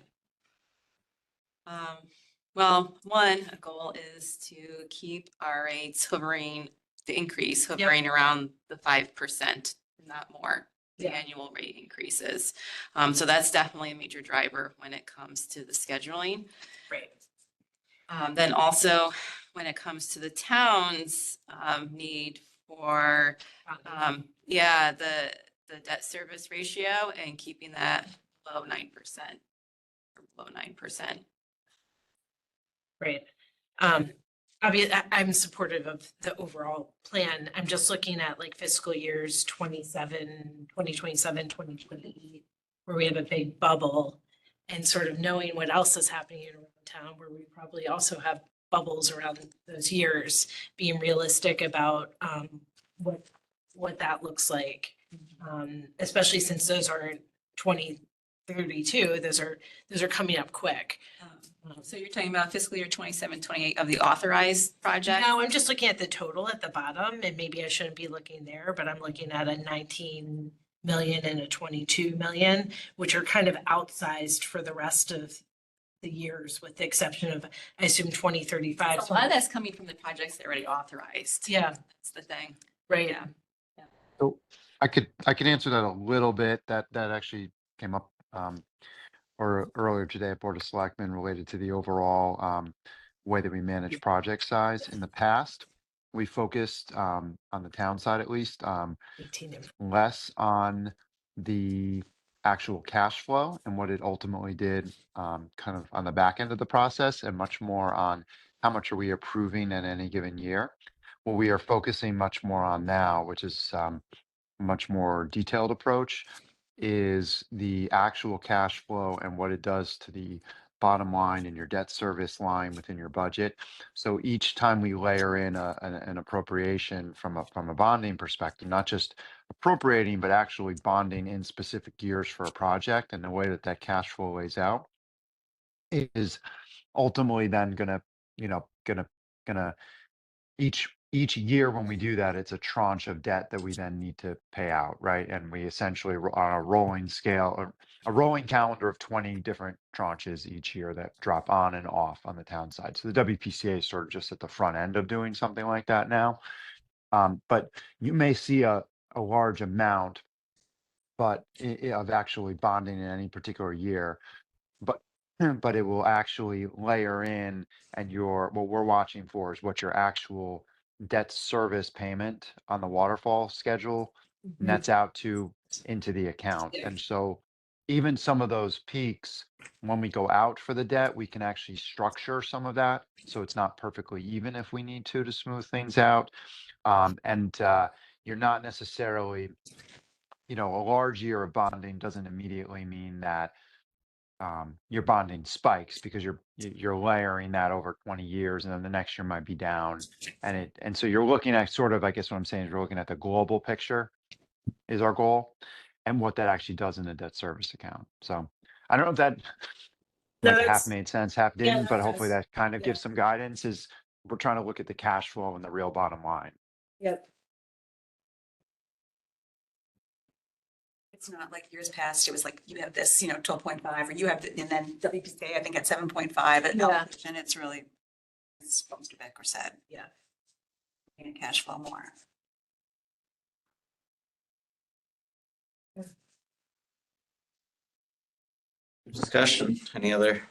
Well, a goal is to keep our rates hovering, the increase hovering around the 5%, not more, the annual rate increases. So that's definitely a major driver when it comes to the scheduling. Right. Then also, when it comes to the town's need for, the debt service ratio and keeping that below 9%. Or below 9%. Right. Obviously, I'm supportive of the overall plan. I'm just looking at like fiscal years 2027, 2028, where we have a big bubble, and sort of knowing what else is happening around town, where we probably also have bubbles around those years, being realistic about what that looks like. Especially since those aren't 2032, those are coming up quick. So you're talking about fiscal year 27, 28 of the authorized project? No, I'm just looking at the total at the bottom, and maybe I shouldn't be looking there, but I'm looking at a 19 million and a 22 million, which are kind of outsized for the rest of the years, with the exception of, I assume, 2035. A lot of that's coming from the projects that are already authorized. Yeah, That's the thing. right. Yeah. So I could answer that a little bit. That actually came up or earlier today at Board of Selectmen related to the overall way that we manage project size. In the past, we focused on the town side at least 18 of- less on the actual cash flow and what it ultimately did kind of on the back end of the process, and much more on how much are we approving in any given year. What we are focusing much more on now, which is a much more detailed approach, is the actual cash flow and what it does to the bottom line and your debt service line within your budget. So each time we layer in an appropriation from a bonding perspective, not just appropriating, but actually bonding in specific years for a project, and the way that cash flow lays out is ultimately then gonna each each year when we do that, it's a tranche of debt that we then need to pay out, right? And we essentially on a rolling scale, or a rolling calendar of 20 different tranches each year that drop on and off on the town side. So the WPCA is sort of just at the front end of doing something like that now. But you may see a large amount, but of actually bonding in any particular year, but but it will actually layer in, and what we're watching for is what your actual debt service payment on the waterfall schedule nets out to into the account. And so even some of those peaks, when we go out for the debt, we can actually structure some of that so it's not perfectly even if we need to smooth things out. And you're not necessarily, a large year of bonding doesn't immediately mean that your bonding spikes, because you're layering that over 20 years, and then the next year might be down. And so you're looking at sort of, I guess what I'm saying is, we're looking at the global picture is our goal, and what that actually does in the debt service account. So I don't know if that No, like half that's- made sense, half Yeah, didn't, but that hopefully does. that kind of Yeah. gives some guidance. Is we're trying to look at the cash flow and the real bottom line. Yep. It's not like years past, it was like you have this, 12.5, or you have, and then WPCA, I think at 7.5, Yeah. and it's really, it's what Mr. Becker said. Yeah. And cash flow more. Discussion, any other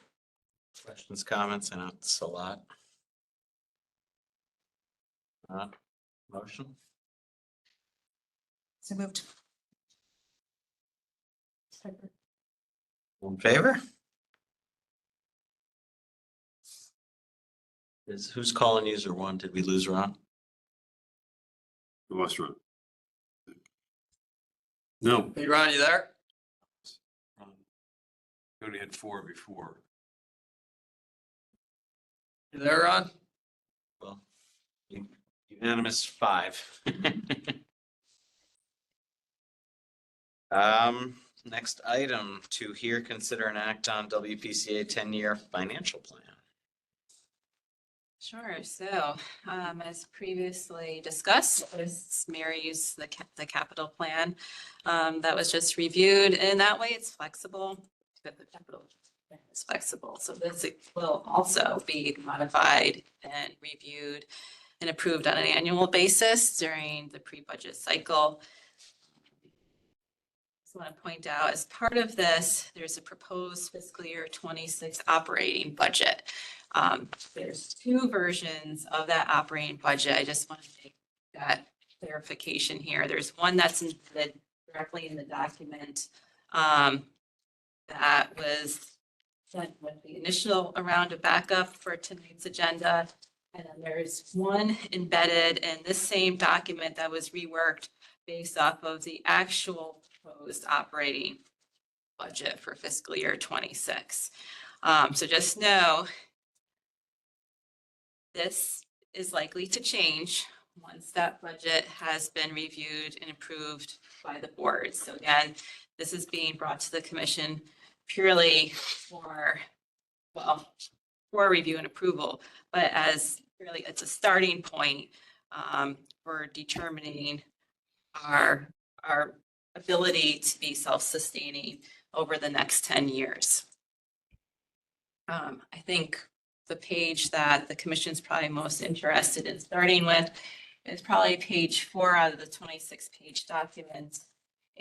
questions, comments? I know it's a lot. Motion? So moved. All in favor? Who's calling user one? Did we lose Ron? Who must run? No, Hey, Ron, you there? we only had 4 before. You there, Ron? Well, unanimous 5. Next item, to hear, consider, and act on WPCA 10-year financial plan. Sure. So, as previously discussed, this marries the capital plan that was just reviewed, and that way it's flexible. But the capital plan is flexible, so this will also be modified and reviewed and approved on an annual basis during the pre-budget cycle. Just want to point out, as part of this, there's a proposed fiscal year 26 operating budget. There's 2 versions of that operating budget. I just want to make that clarification here. There's one that's embedded directly in the document that was sent with the initial round of backup for tonight's agenda. And then there's one embedded in this same document that was reworked based off of the actual proposed operating budget for fiscal year 26. So just know this is likely to change once that budget has been reviewed and approved by the board. So again, this is being brought to the commission purely for review and approval, but as really it's a starting point for determining our ability to be self-sustaining over the next 10 years. I think the page that the commission's probably most interested in starting with is probably page 4 out of the 26-page document.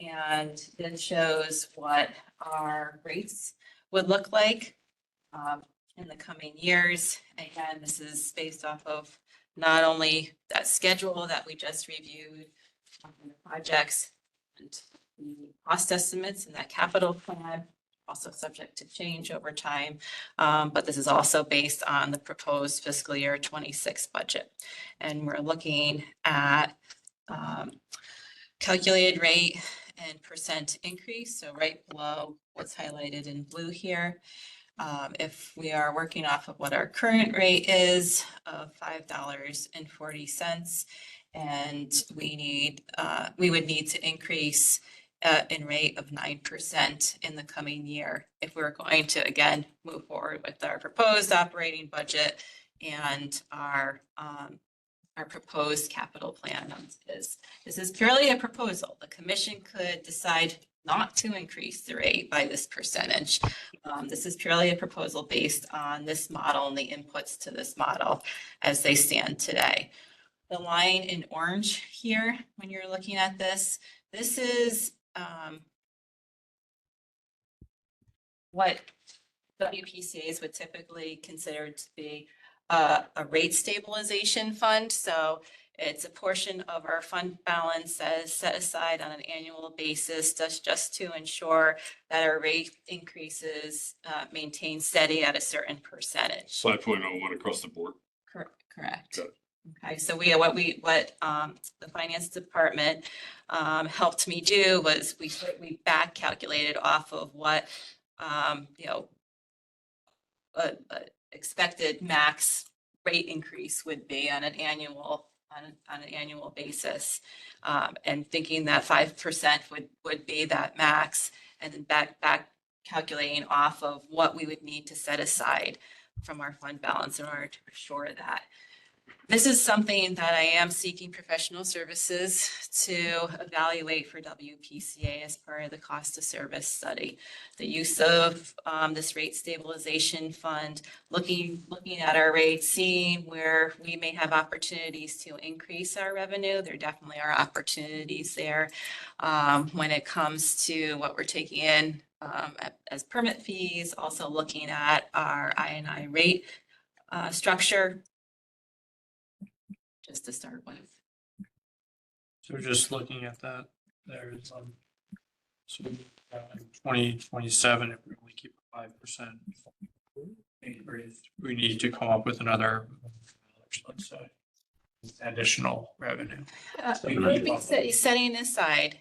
And it shows what our rates would look like in the coming years. Again, this is based off of not only that schedule that we just reviewed, the projects and the cost estimates and that capital plan, also subject to change over time. But this is also based on the proposed fiscal year 26 budget. And we're looking at calculated rate and percent increase. So right below what's highlighted in blue here. If we are working off of what our current rate is of $5.40, and we would need to increase in rate of 9% in the coming year if we're going to again move forward with our proposed operating budget and our our proposed capital plan is. This is purely a proposal. The commission could decide not to increase the rate by this percentage. This is purely a proposal based on this model and the inputs to this model as they stand today. The line in orange here, when you're looking at this is what WPCA's would typically consider to be a rate stabilization fund. So it's a portion of our fund balance that is set aside on an annual basis just to ensure that our rate increases maintain steady at a certain percentage. 5.01 across the board. Correct. Got it. Okay, so what the finance department helped me do was we back calculated off of what a expected max rate increase would be on an annual basis. And thinking that 5% would be that max, and then back calculating off of what we would need to set aside from our fund balance in order to assure that. This is something that I am seeking professional services to evaluate for WPCA as part of the cost of service study. The use of this rate stabilization fund, looking at our rates, seeing where we may have opportunities to increase our revenue. There definitely are opportunities there when it comes to what we're taking in as permit fees, also looking at our I&I rate structure. Just to start with. So just looking at that, there's, so, in 2027, if we only keep a 5% increase, we need to come up with another, let's say, additional revenue. You'd be setting it aside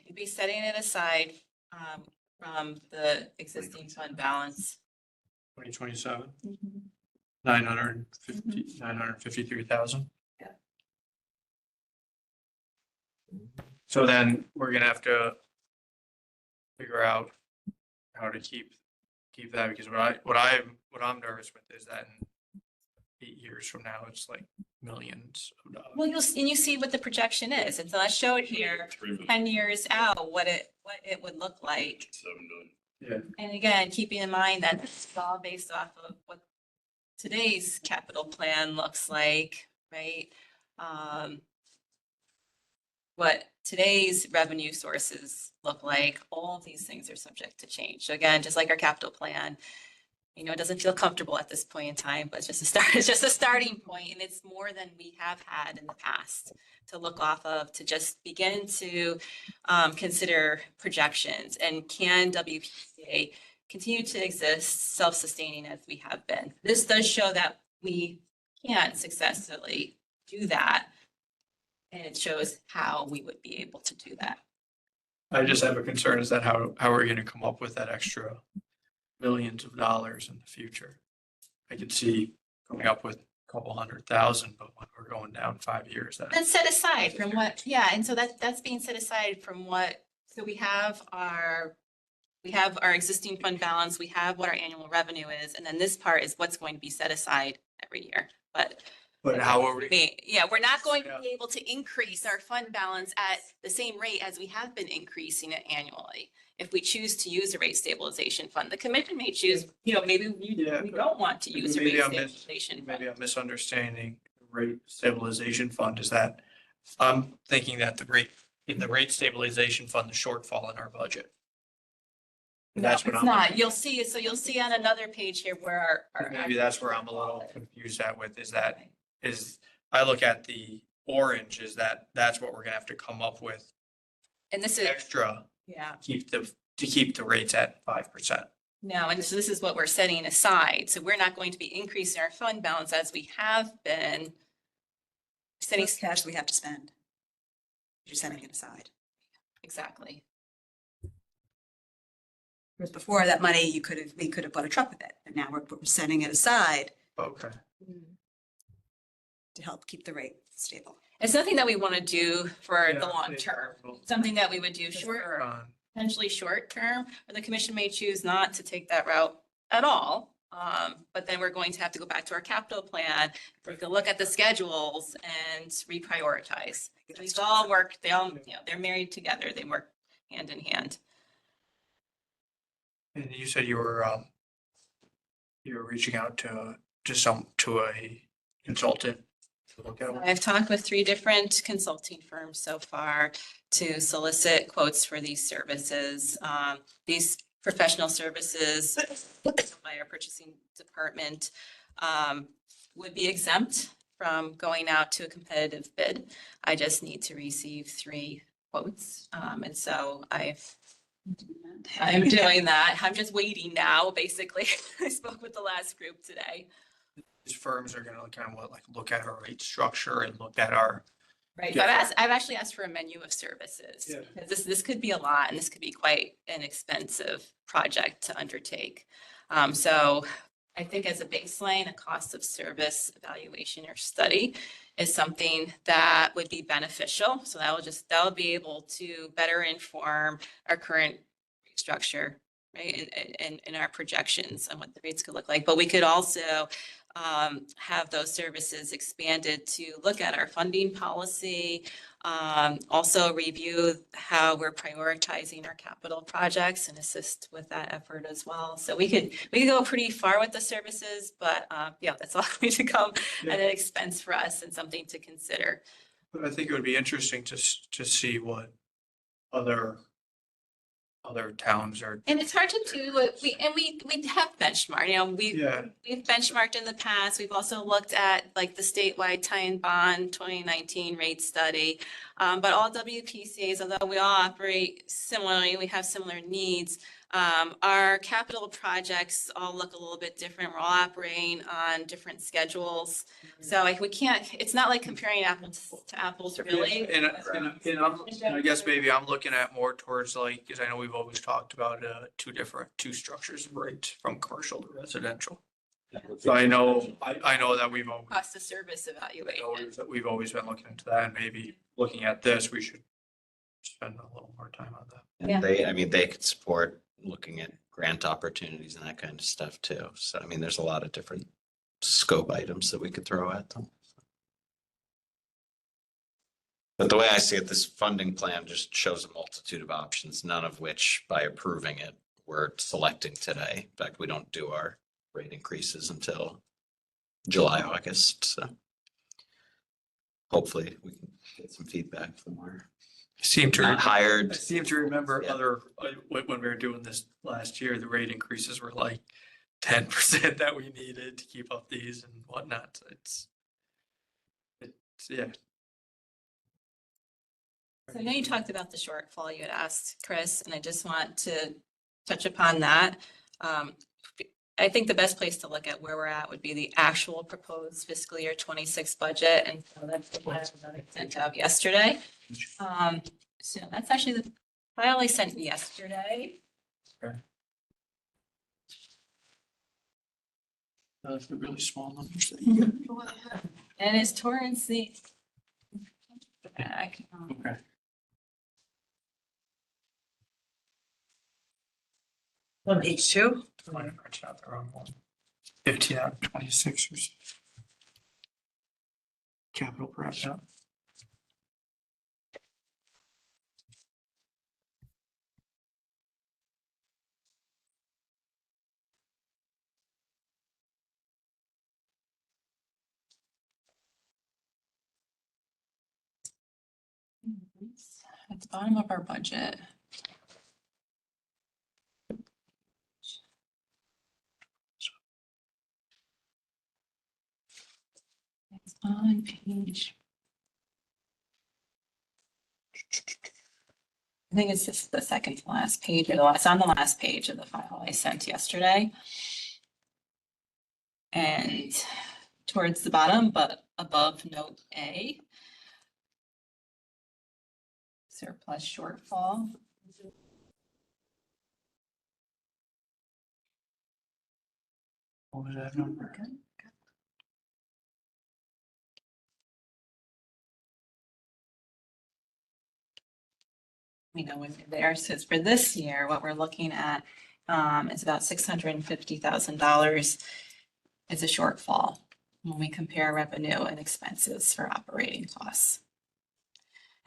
from the existing fund balance. 2027, 953,000. So then we're gonna have to figure out how to keep that, because what I'm nervous with is that in 8 years from now, it's like millions of dollars. Well, you see what the projection is. And so I showed here 10 years out what it would look like. 7 million. Yeah. And again, keeping in mind that this is all based off of what today's capital plan looks like, right? What today's revenue sources look like, all of these things are subject to change. So again, just like our capital plan, it doesn't feel comfortable at this point in time, but it's just a starting point, and it's more than we have had in the past to look off of, to just begin to consider projections. And can WPCA continue to exist self-sustaining as we have been? This does show that we can successfully do that. And it shows how we would be able to do that. I just have a concern, is that how are we gonna come up with that extra millions of dollars in the future? I could see coming up with a couple 100,000, but when we're going down 5 years, That's set aside from what, yeah, and so that's being set aside from what, so we have our existing fund balance, we have what our annual revenue is, and then this part is what's going to be set aside every year. But how are we? Yeah, we're not going to be able to increase our fund balance at the same rate as we have been increasing it annually. If we choose to use a rate stabilization fund, the commission may choose, maybe we don't want to use a rate stabilization fund. Maybe I'm misunderstanding the rate stabilization fund. Is that, I'm thinking that in the rate stabilization fund, the shortfall in our budget. No, That's what it's I'm. not. You'll see on another page here where our. Maybe that's where I'm a little confused at with, is I look at the orange, that's what we're gonna have to come up with And this is, extra, yeah, to keep the rates at 5%. no, and so this is what we're setting aside. So we're not going to be increasing our fund balance as we have been. Setting, It's cash we have to spend. You're setting it aside. exactly. Whereas before, that money, we could have bought a truck with it, but now we're setting it aside Okay. to help keep the rate stable. It's nothing that we want to do for the Yeah, long term. Something that we would do Sure. potentially short term, or the commission may choose not to take that route at all. But then we're going to have to go back to our capital plan, take a look at the schedules and reprioritize. These all work, they all, they're married together. They work hand in hand. And you said you were reaching out to a consultant to look at it. I've talked with 3 different consulting firms so far to solicit quotes for these services. These professional services by our purchasing department would be exempt from going out to a competitive bid. I just need to receive 3 quotes. And so I'm doing that. I'm just waiting now, basically. I spoke with the last group today. These firms are gonna kind of look at our rate structure and look at our. Right, so I've actually asked for a menu of services. Yeah. Because this could be a lot and this could be quite an expensive project to undertake. So I think as a baseline, a cost of service evaluation or study is something that would be beneficial. So that'll be able to better inform our current rate structure, right? And our projections on what the rates could look like. But we could also have those services expanded to look at our funding policy, also review how we're prioritizing our capital projects and assist with that effort as well. So we could go pretty far with the services, but yeah, that's all going to come at an expense for us and something to consider. But I think it would be interesting to see what other towns are. And it's hard to do what we have benchmarked, Yeah. we've benchmarked in the past. We've also looked at like the statewide tie-in bond 2019 rate study. But all WPCAs, although we all operate similarly, we have similar needs. Our capital projects all look a little bit different. We're all operating on different schedules. So like it's not like comparing apples to apples really. And I guess maybe I'm looking at more towards because I know we've always talked about two structures of rates from commercial to residential. So I know that we've always. Cost of service evaluation. We've always been looking into that, and maybe looking at this, we should spend a little more time on that. And they could support looking at grant opportunities and that kind of stuff too. So, there's a lot of different scope items that we could throw at them. But the way I see it, this funding plan just shows a multitude of options, none of which by approving it, we're selecting today. In fact, we don't do our rate increases until July, August. So hopefully we can get some feedback from our I seem to remember Yeah. when we were doing this last year, the rate increases were like 10% that we needed to keep up these and whatnot. It's yeah. So I know you talked about the shortfall you had asked, Chris, and I just want to touch upon that. I think the best place to look at where we're at would be the actual proposed fiscal year 26 budget. And so that's the file that I sent out yesterday. So that's actually the file I sent yesterday. Okay. The really small numbers. And it's towards the back. Okay. On page 2? I printed out the wrong one. 15 out of 26 or so. Capital perhaps. Yeah. At the bottom of our budget. It's on page. I think it's just the second to last page, it's on the last page of the file I sent yesterday. And towards the bottom, but above note A. Surplus shortfall. What was that number? We know when they're there. So for this year, what we're looking at It's about $650,000 is a shortfall when we compare revenue and expenses for operating costs.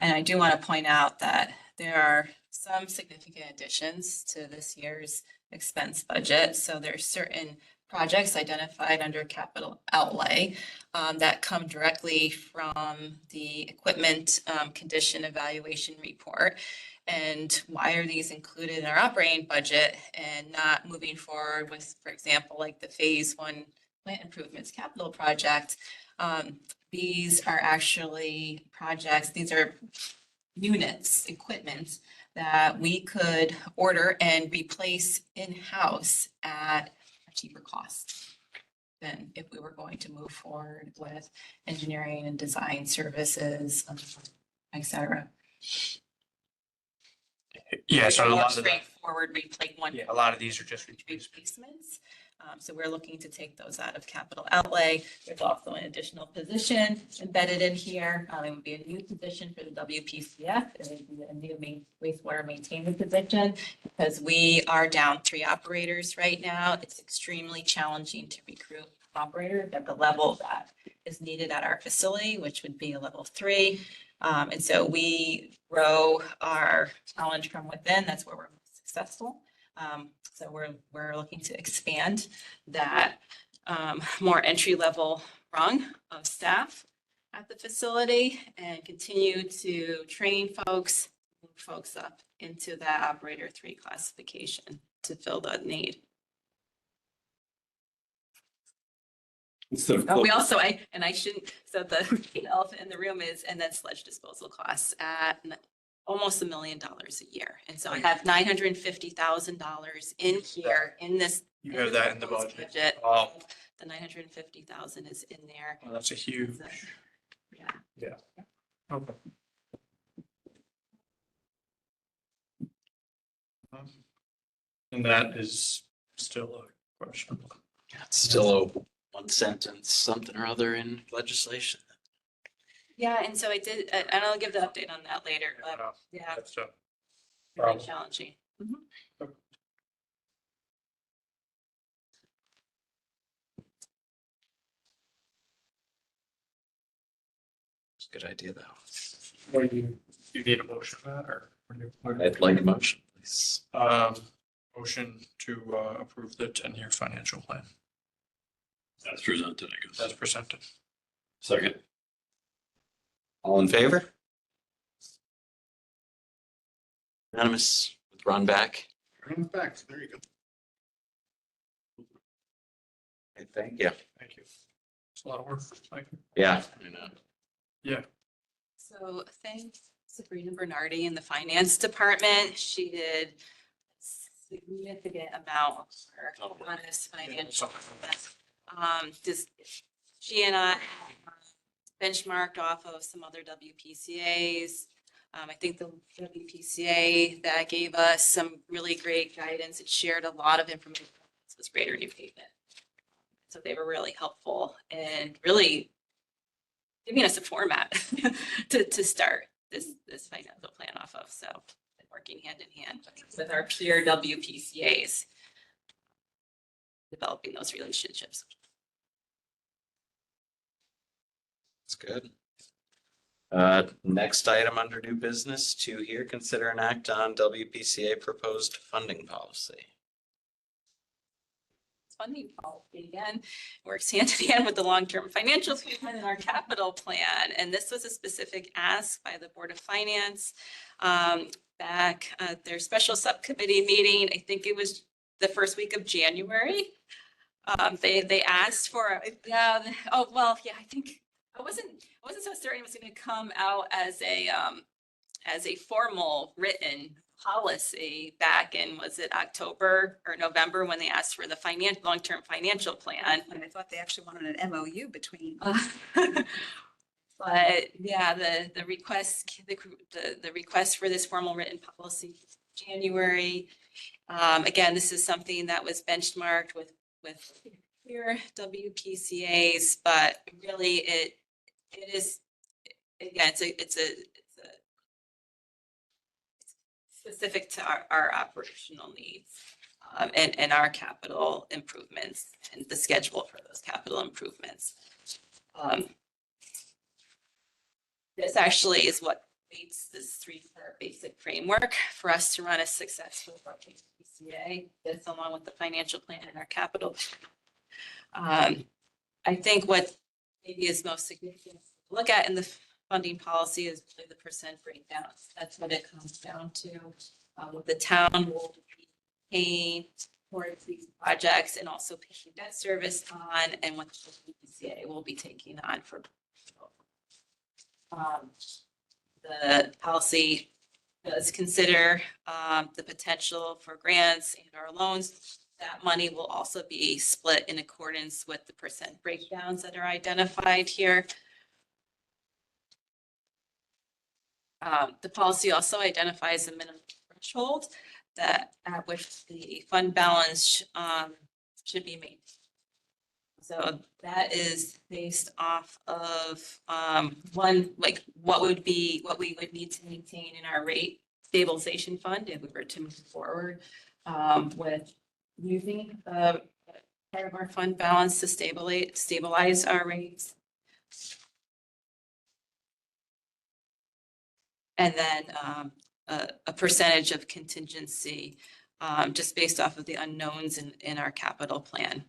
And I do want to point out that there are some significant additions to this year's expense budget. So there's certain projects identified under capital outlay that come directly from the equipment condition evaluation report. And why are these included in our operating budget and not moving forward with, for example, like the phase one plant improvements capital project? These are actually projects, these are units, equipment that we could order and replace in-house at a cheaper cost than if we were going to move forward with engineering and design services, et cetera. Yeah, so a More lot of that, straightforward, replace one. yeah, a lot of these are just Replacements. So we're looking to take those out of capital outlay. There's also an additional position embedded in here. It would be a new position for the WPCF. It would be a new wastewater maintainment position because we are down 3 operators right now. It's extremely challenging to recruit operators at the level that is needed at our facility, which would be a level 3. And so we grow our challenge from within. That's where we're successful. So we're looking to expand that more entry-level rung of staff at the facility and continue to train folks, move folks up into that operator 3 classification to fill that need. We also, I shouldn't, so the elephant in the room is, and then sludge disposal costs at almost $1 million a year. And so I have $950,000 in here in this. You have that in the proposed budget. Oh. The $950,000 is in there. Well, that's a huge. So, yeah. Yeah. Okay. And that is still a question. It's still a one sentence, something or other in legislation. Yeah, and so I did, and I'll give the update on that later, but yeah, That's a very problem. challenging. It's a good idea, though. What do you need a motion for that or? I'd like a motion, please. Motion to approve the 10-year financial plan That's presented, I guess. as presented. Second. All in favor? Unanimous with Ron back. Run back. There you go. Okay, thank you. Thank you. It's a lot of work. Thank you. Yeah. I know. Yeah. So thanks Sabrina Bernardi in the finance department. She did a significant amount of work on this financial. Just she and I benchmarked off of some other WPCAs. I think the WPCA that gave us some really great guidance. It shared a lot of information. This was Greater New Haven. So they were really helpful and really giving us a format to start this financial plan off of. So working hand in hand with our peer WPCAs, developing those relationships. That's good. Next item under new business, 2 here, consider an act on WPCA proposed funding policy. Funding policy again works hand in hand with the long-term financial plan and our capital plan. And this was a specific ask by the Board of Finance back at their special subcommittee meeting. I think it was the first week of January. They asked for, yeah, oh, well, yeah, I think I wasn't so certain it was going to come out as a formal written policy back in, was it October or November when they asked for the long-term financial plan? And I thought they actually wanted an MOU between. But yeah, the request for this formal written policy, January. Again, this is something that was benchmarked with your WPCAs, but really it is, again, it's a specific to our operational needs. and our capital improvements and the schedule for those capital improvements. This actually is what creates this three-part basic framework for us to run a successful PCA. This along with the financial plan and our capital. I think what maybe is most significant to look at in the funding policy is really the percent breakdowns. That's what it comes down to. What the town will be paying towards these projects and also paying debt service on, and what the PCA will be taking on for. The policy does consider the potential for grants and our loans. That money will also be split in accordance with the percent breakdowns that are identified here. The policy also identifies a minimum threshold that at which the fund balance should be made. So that is based off of what we would need to maintain in our rate stabilization fund if we were to move forward with using part of our fund balance to stabilize our rates. And then a percentage of contingency just based off of the unknowns in our capital plan.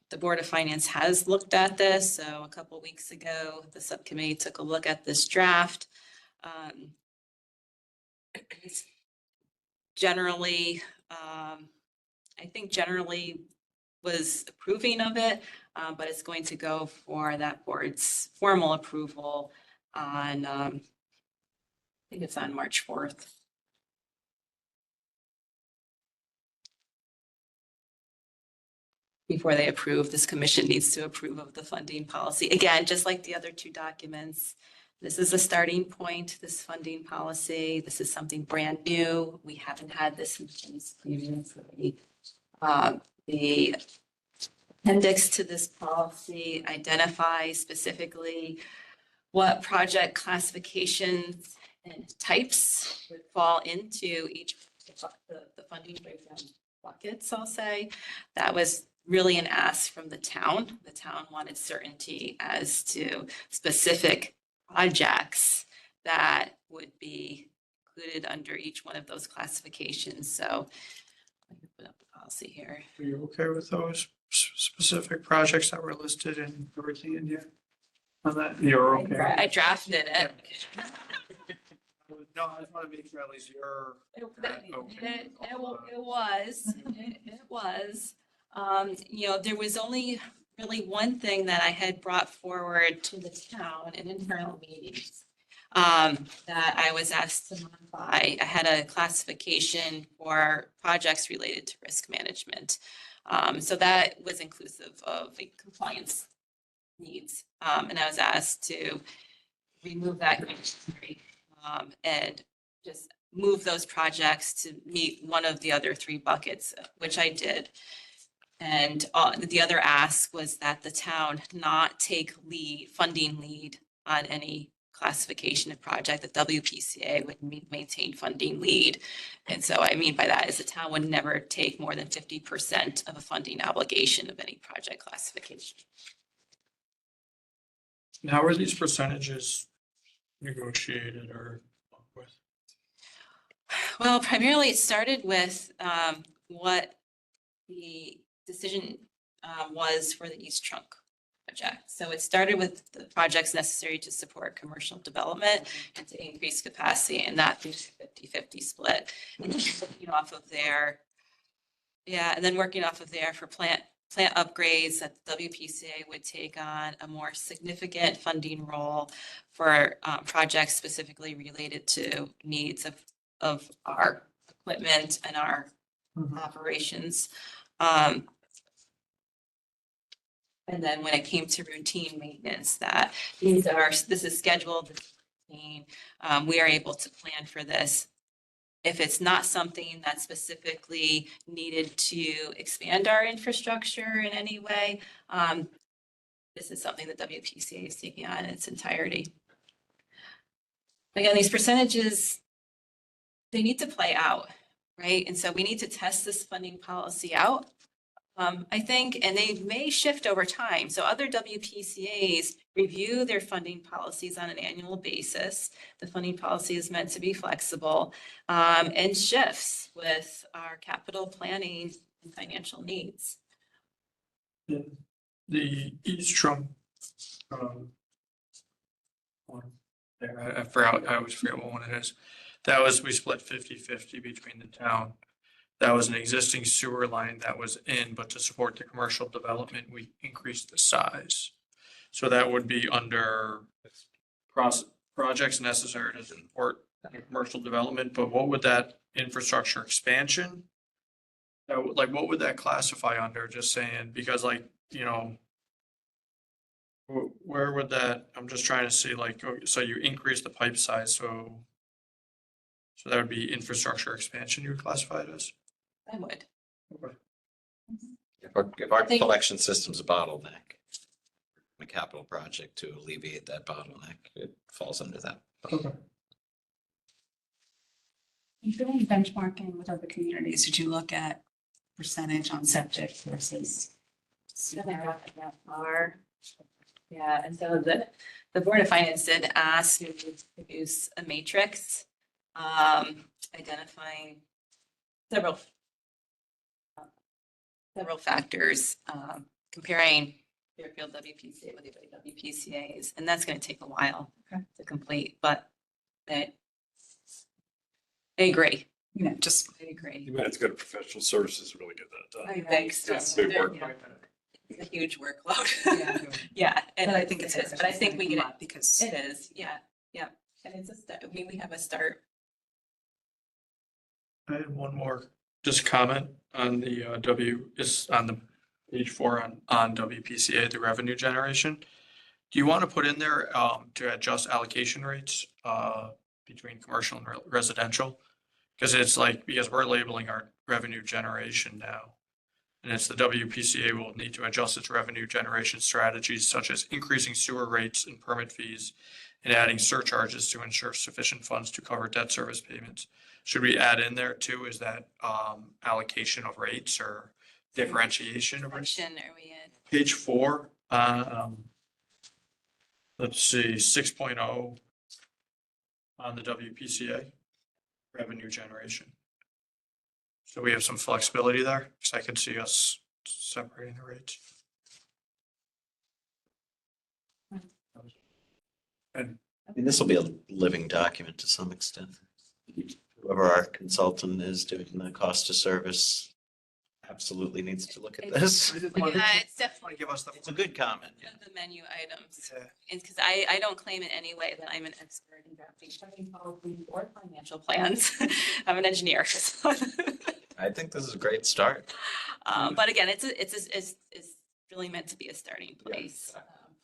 The Board of Finance has looked at this. So a couple of weeks ago, the subcommittee took a look at this draft. It's generally, I think generally was approving of it, but it's going to go for that board's formal approval on, I think it's on March 4th. Before they approve, this commission needs to approve of the funding policy. Again, just like the other two documents, this is a starting point, this funding policy. This is something brand new. We haven't had this previously. The appendix to this policy identifies specifically what project classifications and types would fall into each of the funding breakdown buckets, I'll say. That was really an ask from the town. The town wanted certainty as to specific projects that would be included under each one of those classifications. So let me put up the policy here. Are you okay with those specific projects that were listed in everything in here? On that, you're okay? I drafted it. No, I just want to make sure at least you're. It was. There was only really one thing that I had brought forward to the town in internal meetings that I was asked to modify. I had a classification for projects related to risk management. So that was inclusive of compliance needs. And I was asked to remove that and just move those projects to meet one of the other three buckets, which I did. And the other ask was that the town not take funding lead on any classification of project. The WPCA would maintain funding lead. And so I mean by that is the town would never take more than 50% of a funding obligation of any project classification. How are these percentages negotiated or with? Well, primarily it started with what the decision was for the East Trunk project. So it started with the projects necessary to support commercial development and to increase capacity, and that was a 50-50 split. And then working off of there, for plant upgrades, that the WPCA would take on a more significant funding role for projects specifically related to needs of our equipment and our operations. And then when it came to routine maintenance, this is scheduled, we are able to plan for this. If it's not something that's specifically needed to expand our infrastructure in any way, this is something that WPCA is taking on in its entirety. Again, these percentages they need to play out, right? And so we need to test this funding policy out. I think, and they may shift over time. So other WPCAs review their funding policies on an annual basis. The funding policy is meant to be flexible, and shifts with our capital planning and financial needs. The East Trunk, one there, I forgot, I always forget what one it is. That was, we split 50-50 between the town. That was an existing sewer line that was in, but to support the commercial development, we increased the size. So that would be under projects necessary to support commercial development, but what would that infrastructure expansion? That would, like, what would that classify under? Just saying, because like, you know, where would that, I'm just trying to see, like, so you increase the pipe size, so that would be infrastructure expansion you would classify it as? I would. Okay. If our think- collection system's a bottleneck, a capital project to alleviate that bottleneck, it falls under that. Okay. Doing benchmarking with other communities, did you look at percentage on septic versus? Yeah, and so the Board of Finance did ask you to produce a matrix, identifying several factors, comparing Fairfield WPCA with the other WPCA's, and that's going to take a while to complete, but I agree. Yeah, just. I agree. You might have to go to professional services to really get that done. I think so. It's big work. Yeah. It's a huge workload. Yeah. Yeah, and But I think it's. but I think we get it. Because. It is, yeah, yeah. And it's a start, I mean, we have a start. I had one more just comment on the on the page 4 on WPCA, the revenue generation. Do you want to put in there to adjust allocation rates between commercial and residential? Because it's like, because we're labeling our revenue generation now. And it's the WPCA will need to adjust its revenue generation strategies such as increasing sewer rates and permit fees and adding surcharges to ensure sufficient funds to cover debt service payments. Should we add in there too, is that allocation of rates or differentiation of rates? Section are we in? Page 4, let's see, 6.0 on the WPCA, revenue generation. So we have some flexibility there, because I could see us separating the rates. And I mean, this will be a living document to some extent. Whoever our consultant is doing the cost of service absolutely needs to look at this. I just Yeah, wanted it's definitely to give us the. It's a good comment. the menu items. Yeah. It's because I don't claim in any way that I'm an expert in drafting funding policies or financial plans. I'm an engineer. I think this is a great start. But again, it's really meant to be a starting place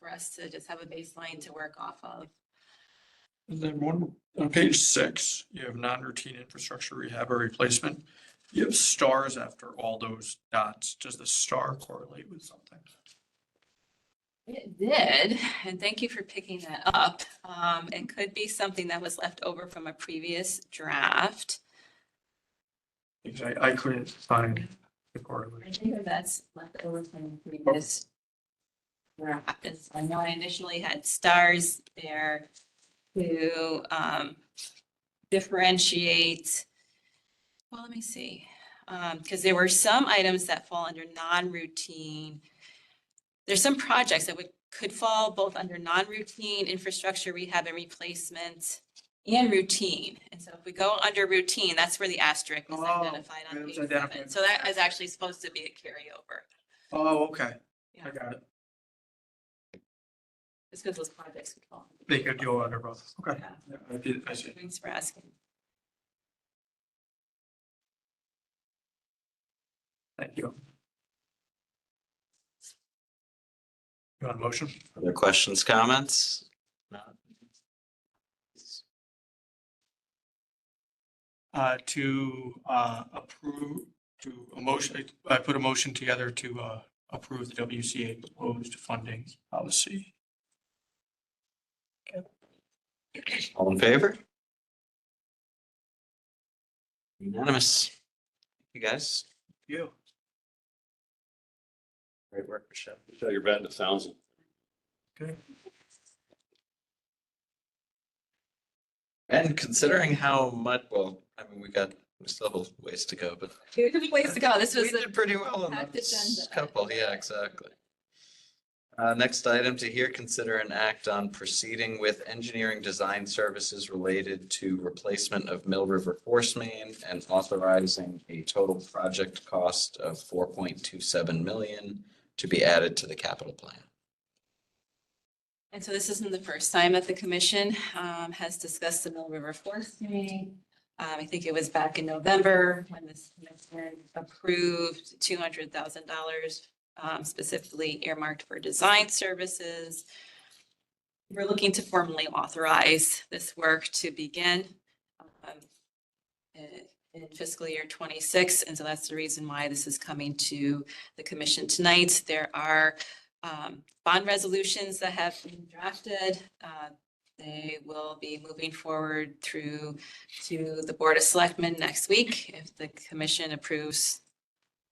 for us to just have a baseline to work off of. And then on page 6, you have non-routine infrastructure rehab or replacement. You have stars after all those dots. Does the star correlate with something? It did, and thank you for picking that up. It could be something that was left over from a previous draft. Because I couldn't find the I correlation. think that's left over from the previous draft. I know I initially had stars there to differentiate. Well, let me see, because there were some items that fall under non-routine. There's some projects that could fall both under non-routine infrastructure rehab and replacement and routine. And so if we go under routine, that's where the asterisk is Oh, identified on it's page 7. identified. So that is actually supposed to be a carryover. Oh, okay. Yeah. I got it. Just because those projects would fall. They could go under both. Okay. Yeah. Yeah, I see. Thanks for asking. Thank you. You want a motion? Other questions, comments? No. To approve, to a motion, I put a motion together to approve the WCA proposed funding policy. All in favor? Unanimous. You guys, You. great work, Michelle. Michelle, you're batting 1,000. Good. And considering how much, well, I mean, we still have a ways to go, but There's ways to go. This we was did a pretty well in packed this agenda. couple. Yeah, exactly. Next item to hear, consider an act on proceeding with engineering design services related to replacement of Mill River Force Main and authorizing a total project cost of 4.27 million to be added to the capital plan. And so this isn't the first time that the commission has discussed the Mill River Forest Main. I think it was back in November when this commission approved $200,000 specifically earmarked for design services. We're looking to formally authorize this work to begin in fiscal year 26. And so that's the reason why this is coming to the commission tonight. There are bond resolutions that have been drafted. They will be moving forward through to the Board of Selectmen next week if the commission approves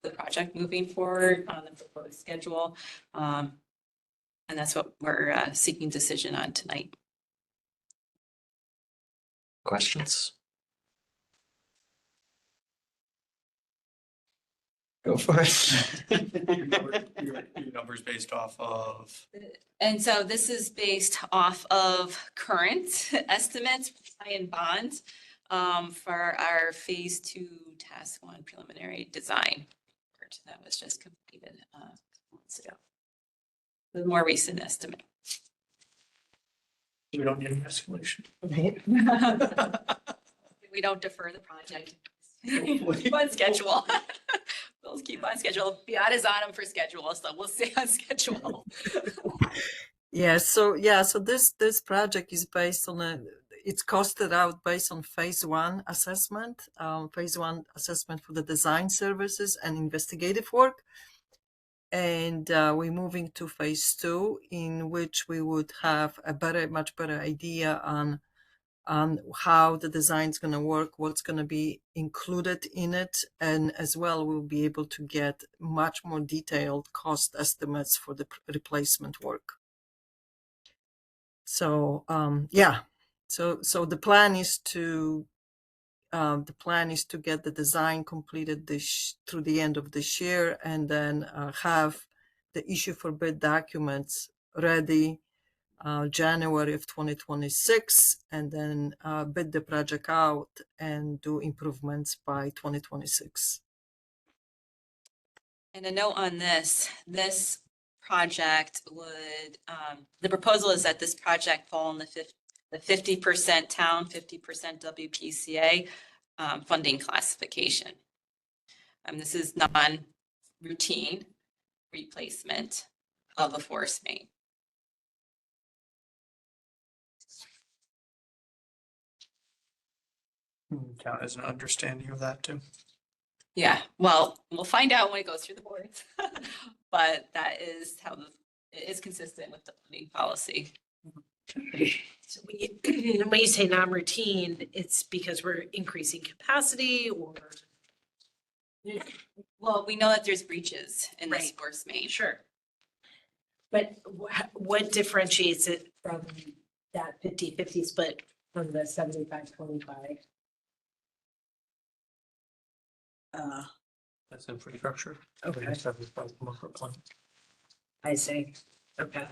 the project moving forward on the proposed schedule. And that's what we're seeking decision on tonight. Questions? Go for it. Your numbers based off of, And so this is based off of current estimates and bonds for our phase 2 task 1 preliminary design. That was just completed months ago. The more recent estimate. we don't need an escalation. We don't defer the project. Keep on schedule. We'll keep on schedule. Beat is on them for schedule, so we'll stay on schedule. So this project is based on it's costed out based on phase 1 assessment, for the design services and investigative work. And we're moving to phase 2, in which we would have a much better idea on how the design is going to work, what's going to be included in it, and as well we'll be able to get much more detailed cost estimates for the replacement work. So so the plan is to get the design completed through the end of this year, and then have the issue for bid documents ready January of 2026, and then bid the project out and do improvements by 2026. And a note on this project would, the proposal is that this project fall in the 50% town, 50% WPCA funding classification. This is non-routine replacement of a force main. Town has an understanding of that too. Yeah, well, we'll find out when it goes through the boards, but that is how it is consistent with the funding policy. So when you say non-routine, it's because we're increasing capacity or? Well, we know that there's breaches in this Right. force main. Sure. But what differentiates it from that 50-50 split from the 75-25? That's infrastructure. Okay. That's how we probably come up with a plan. I see. Okay.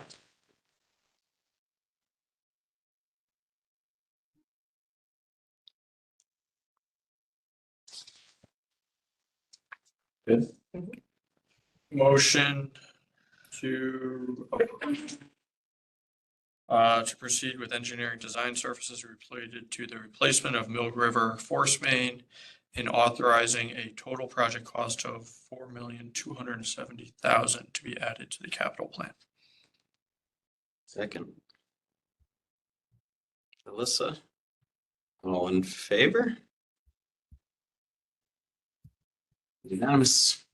Good. Motion to approve, to proceed with engineering design services related to the replacement of Mill River Force Main and authorizing a total project cost of $4,270,000 to be added to the capital plan. Second. Alyssa, all in favor? Unanimous.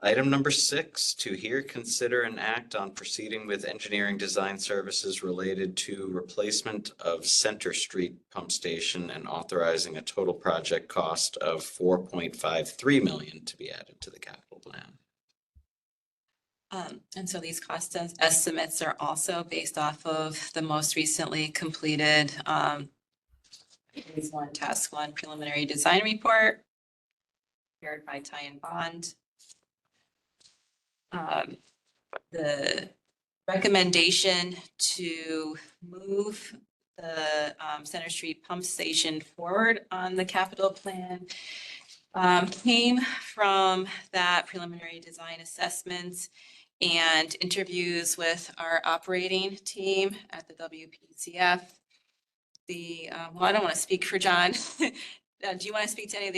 Item number 6, to hear, consider, and act on proceeding with engineering design services related to replacement of Center Street Pump Station and authorizing a total project cost of $4.53 million to be added to the capital plan. And so these cost estimates are also based off of the most recently completed phase 1, task 1 preliminary design report prepared by Ty and Bond. The recommendation to move the Center Street Pump Station forward on the capital plan came from that preliminary design assessment and interviews with our operating team at the WPCF. Well, I don't want to speak for John. Do you want to speak to any of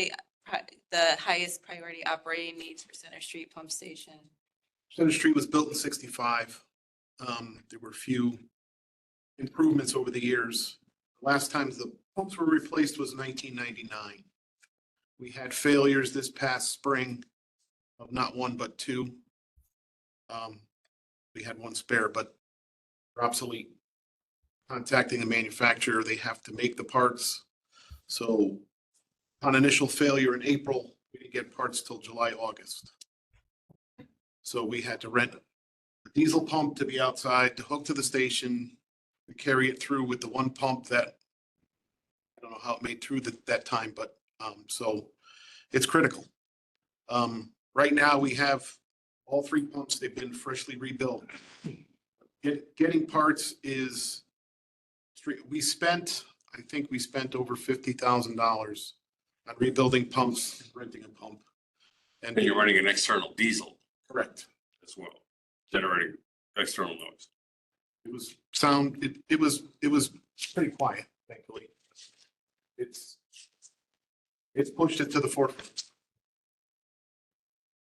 the highest priority operating needs for Center Street Pump Station? Center Street was built in 65. There were a few improvements over the years. Last time the pumps were replaced was 1999. We had failures this past spring of not one, but two. We had one spare, but they're obsolete. Contacting the manufacturer, they have to make the parts. So on initial failure in April, we didn't get parts till July, August. So we had to rent a diesel pump to be outside, to hook to the station, to carry it through with the one pump that, I don't know how it made through that time, but, so it's critical. Right now we have all 3 pumps, they've been freshly rebuilt. Getting parts is, I think we spent over $50,000 on rebuilding pumps, and renting a pump. And you're running an external diesel Correct. as well, generating external noise. It was it was pretty quiet, thankfully. It's pushed it to the forefront.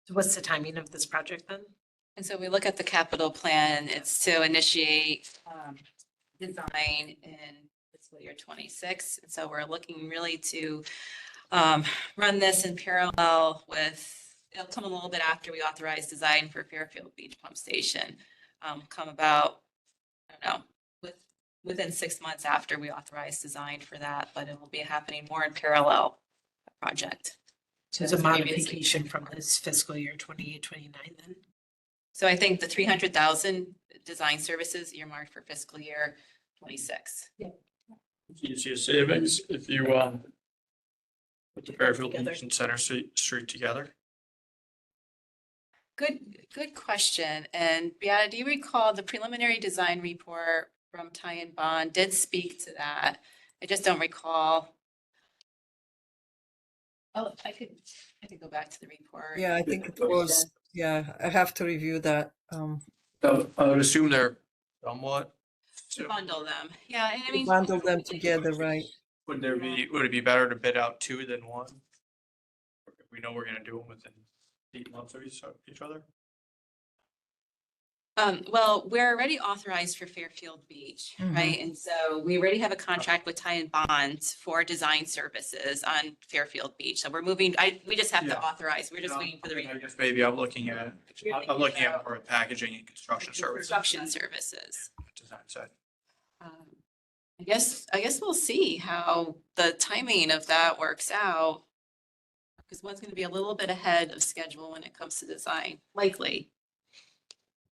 So what's the timing of this project then? And so we look at the capital plan, it's to initiate design in fiscal year 26. And so we're looking really to run this in parallel with, it'll come a little bit after we authorize design for Fairfield Beach Pump Station. Come about, I don't know, within 6 months after we authorize design for that, but it will be happening more in parallel project. So it's a modification from this fiscal year 28, 29 then? So I think the 300,000 design services earmarked for fiscal year 26. Easiest savings if you, put the Fairfield Beach and Center Street together. Good question. And Beata, do you recall the preliminary design report from Ty and Bond did speak to that? I just don't recall. Oh, I could go back to the report. Yeah, I think it was, yeah, I have to review that. So I would assume they're somewhat. To bundle them. Yeah, and I mean. Bundle them together, right? Would it be better to bid out 2 than 1? We know we're gonna do them within 8 months of each other. Well, we're already authorized for Fairfield Beach, right? And so we already have a contract with Ty and Bond for design services on Fairfield Beach. So we're moving, we just have to Yeah. authorize, we're just waiting for the I guess maybe I'm looking at for packaging and construction services. construction services. Design side. I guess we'll see how the timing of that works out. Because one's gonna be a little bit ahead of schedule when it comes to design, likely.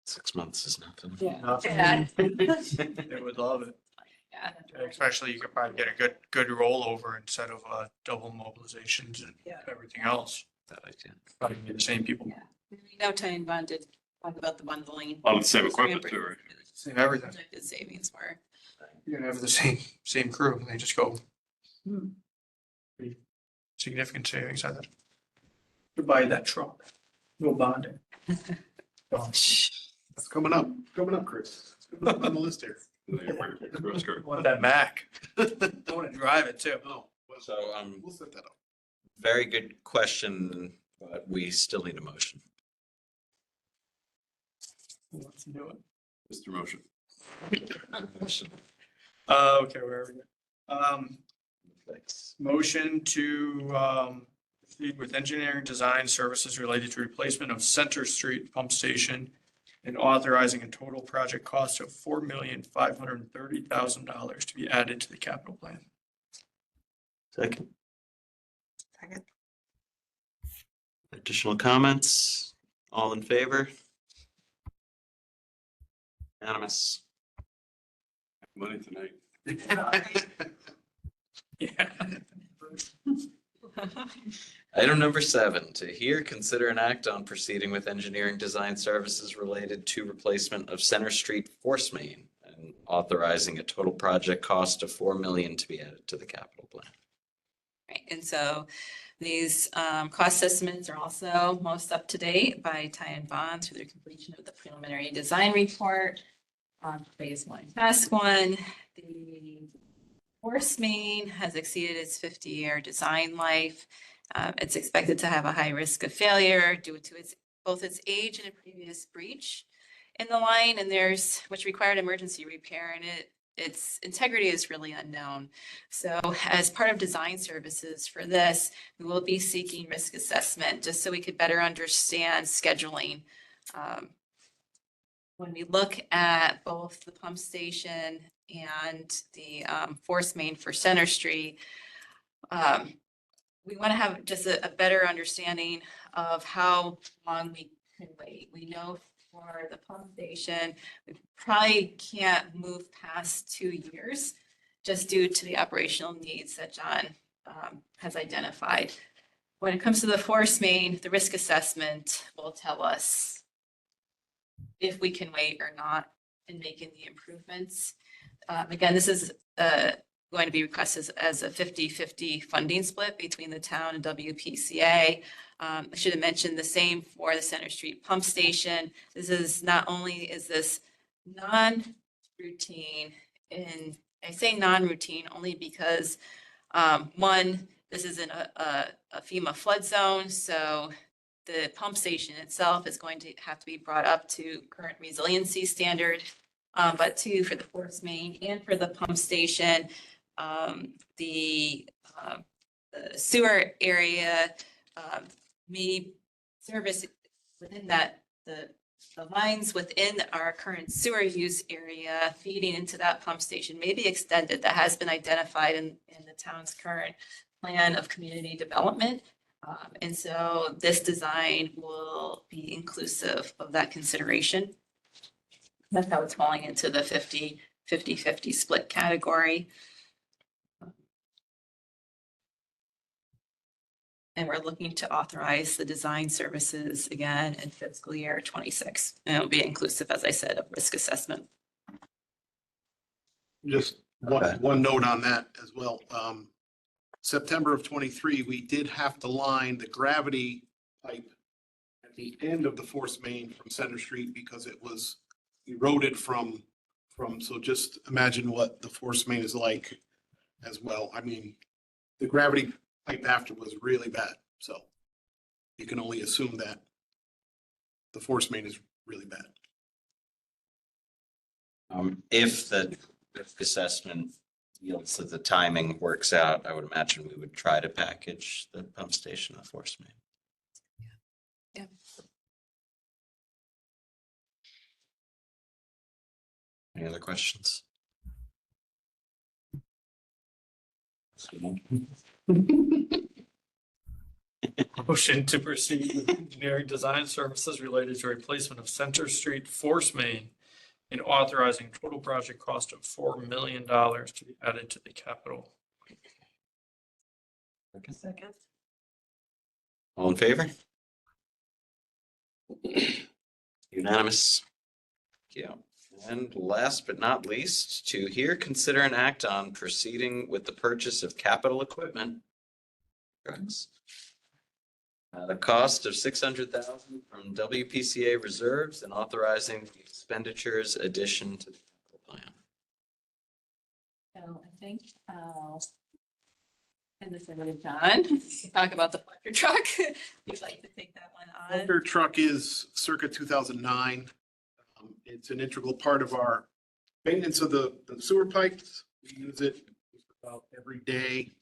6 months is nothing. Yeah. They would love it. Yeah. Especially you could probably get a good rollover instead of double mobilizations and everything else. That I can. Probably be the same people. We know Ty and Bond did talk about the bundling. On the same equipment too, right? Same everything. Projected savings were. You're gonna have the same crew. They just go. Pretty significant savings, I think. To buy that truck. No bonding. That's coming up, Chris. It's coming up on the list here. Want that Mac. I want to drive it too. Oh, well, So, we'll set that up. very good question, but we still need a motion. Who wants to do it? Mr. Motion. Okay, where are we? Motion to proceed with engineering design services related to replacement of Center Street Pump Station and authorizing a total project cost of $4,530,000 to be added to the capital plan. Second. Second. Additional comments? All in favor? Unanimous. Money tonight. Yeah. Item number 7, to hear, consider and act on proceeding with engineering design services related to replacement of Center Street force main and authorizing a total project cost of $4 million to be added to the capital plan. Right, and so these cost estimates are also most up to date by Ty and Bond through their completion of the preliminary design report on phase 1, task 1. The force main has exceeded its 50-year design life. It's expected to have a high risk of failure due to both its age and a previous breach in the line, and which required emergency repair, and its integrity is really unknown. So as part of design services for this, we will be seeking risk assessment just so we could better understand scheduling. When we look at both the pump station and the force main for Center Street, we want to have just a better understanding of how long we can wait. We know for the pump station, we probably can't move past 2 years just due to the operational needs that John has identified. When it comes to the force main, the risk assessment will tell us if we can wait or not in making the improvements. Again, this is going to be requested as a 50-50 funding split between the town and WPCA. I should have mentioned the same for the Center Street Pump Station. This is not only is this non-routine, and I say non-routine only because one, this isn't a FEMA flood zone, so the pump station itself is going to have to be brought up to current resiliency standard. But 2, for the force main and for the pump station, the sewer area may service within that, the lines within our current sewer use area feeding into that pump station may be extended. That has been identified in the town's current plan of community development. And so this design will be inclusive of that consideration. That's how it's falling into the 50-50 split category. And we're looking to authorize the design services again in fiscal year 26. And it'll be inclusive, as I said, of risk assessment. Just one note on that as well. September of 23, we did have to line the gravity pipe at the end of the force main from Center Street because it was eroded from, so just imagine what the force main is like as well. I mean, the gravity pipe after was really bad, so you can only assume that the force main is really bad. If the risk assessment yields that the timing works out, I would imagine we would try to package the pump station and the force main. Yeah. Any other questions? Motion to proceed with engineering design services related to replacement of Center Street force main and authorizing total project cost of $4 million to be added to the capital. Second. All in favor? Unanimous. Thank you. And last but not least, to hear, consider and act on proceeding with the purchase of capital equipment. Trucks. The cost of $600,000 from WPCA reserves and authorizing the expenditures addition to the capital plan. So I think and this is John. Talk about the Fletcher truck. You'd like to take that one on? Fletcher truck is circa 2009. It's an integral part of our maintenance of the sewer pipes. We use it about every day.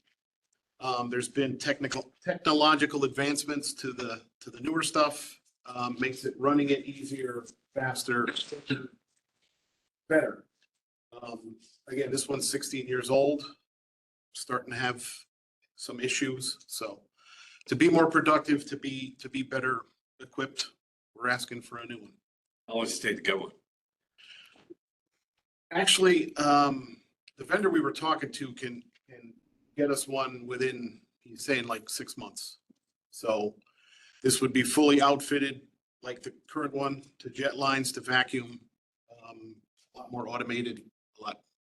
There's been technological advancements to the newer stuff, makes it running it easier, faster, better. Again, this one's 16 years old, starting to have some issues. So to be more productive, to be better equipped, we're asking for a new one. How long does it take to get one? Actually, the vendor we were talking to can get us one within, he's saying like 6 months. So this would be fully outfitted like the current one, to jet lines, to vacuum, a lot more automated,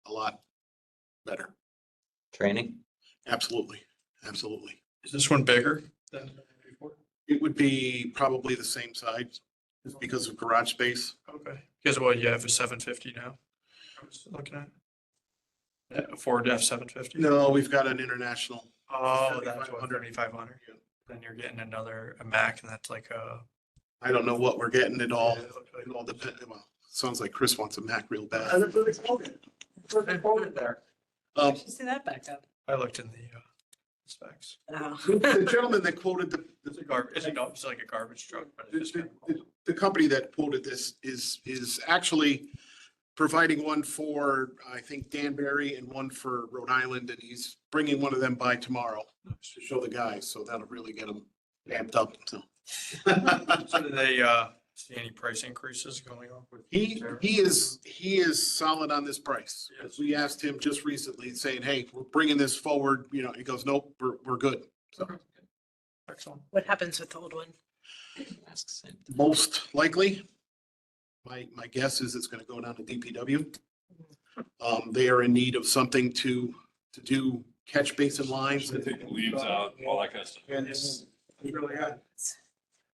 a lot better. Training? Absolutely, absolutely. Is this one bigger than before? It would be probably the same size just because of garage space. Okay. Because what you have a 750 now? I was looking at. A Ford F-750? No, we've got an international. Oh, that's what, 7500. 7,500. Then you're getting a Mac and that's like a. I don't know what we're getting. It all Yeah, depends. Well, sounds like Chris wants a Mac real bad. there. See that back up. I looked in the specs. Oh. The gentleman that quoted It's like a garbage truck, but it's just kind of cool. the company that quoted this is actually providing one for, I think, Danbury and one for Rhode Island, and he's bringing one of them by tomorrow to show the guys, so that'll really get them amped up, so. So do they see any price increases going on with? He is solid on this price. Yes. We asked him just recently saying, hey, we're bringing this forward, he goes, nope, we're good. So Excellent. What happens with the old one? most likely, my guess is it's gonna go down to DPW. They are in need of something to do catch basin lines. Take the leaves out, all that kind of stuff. And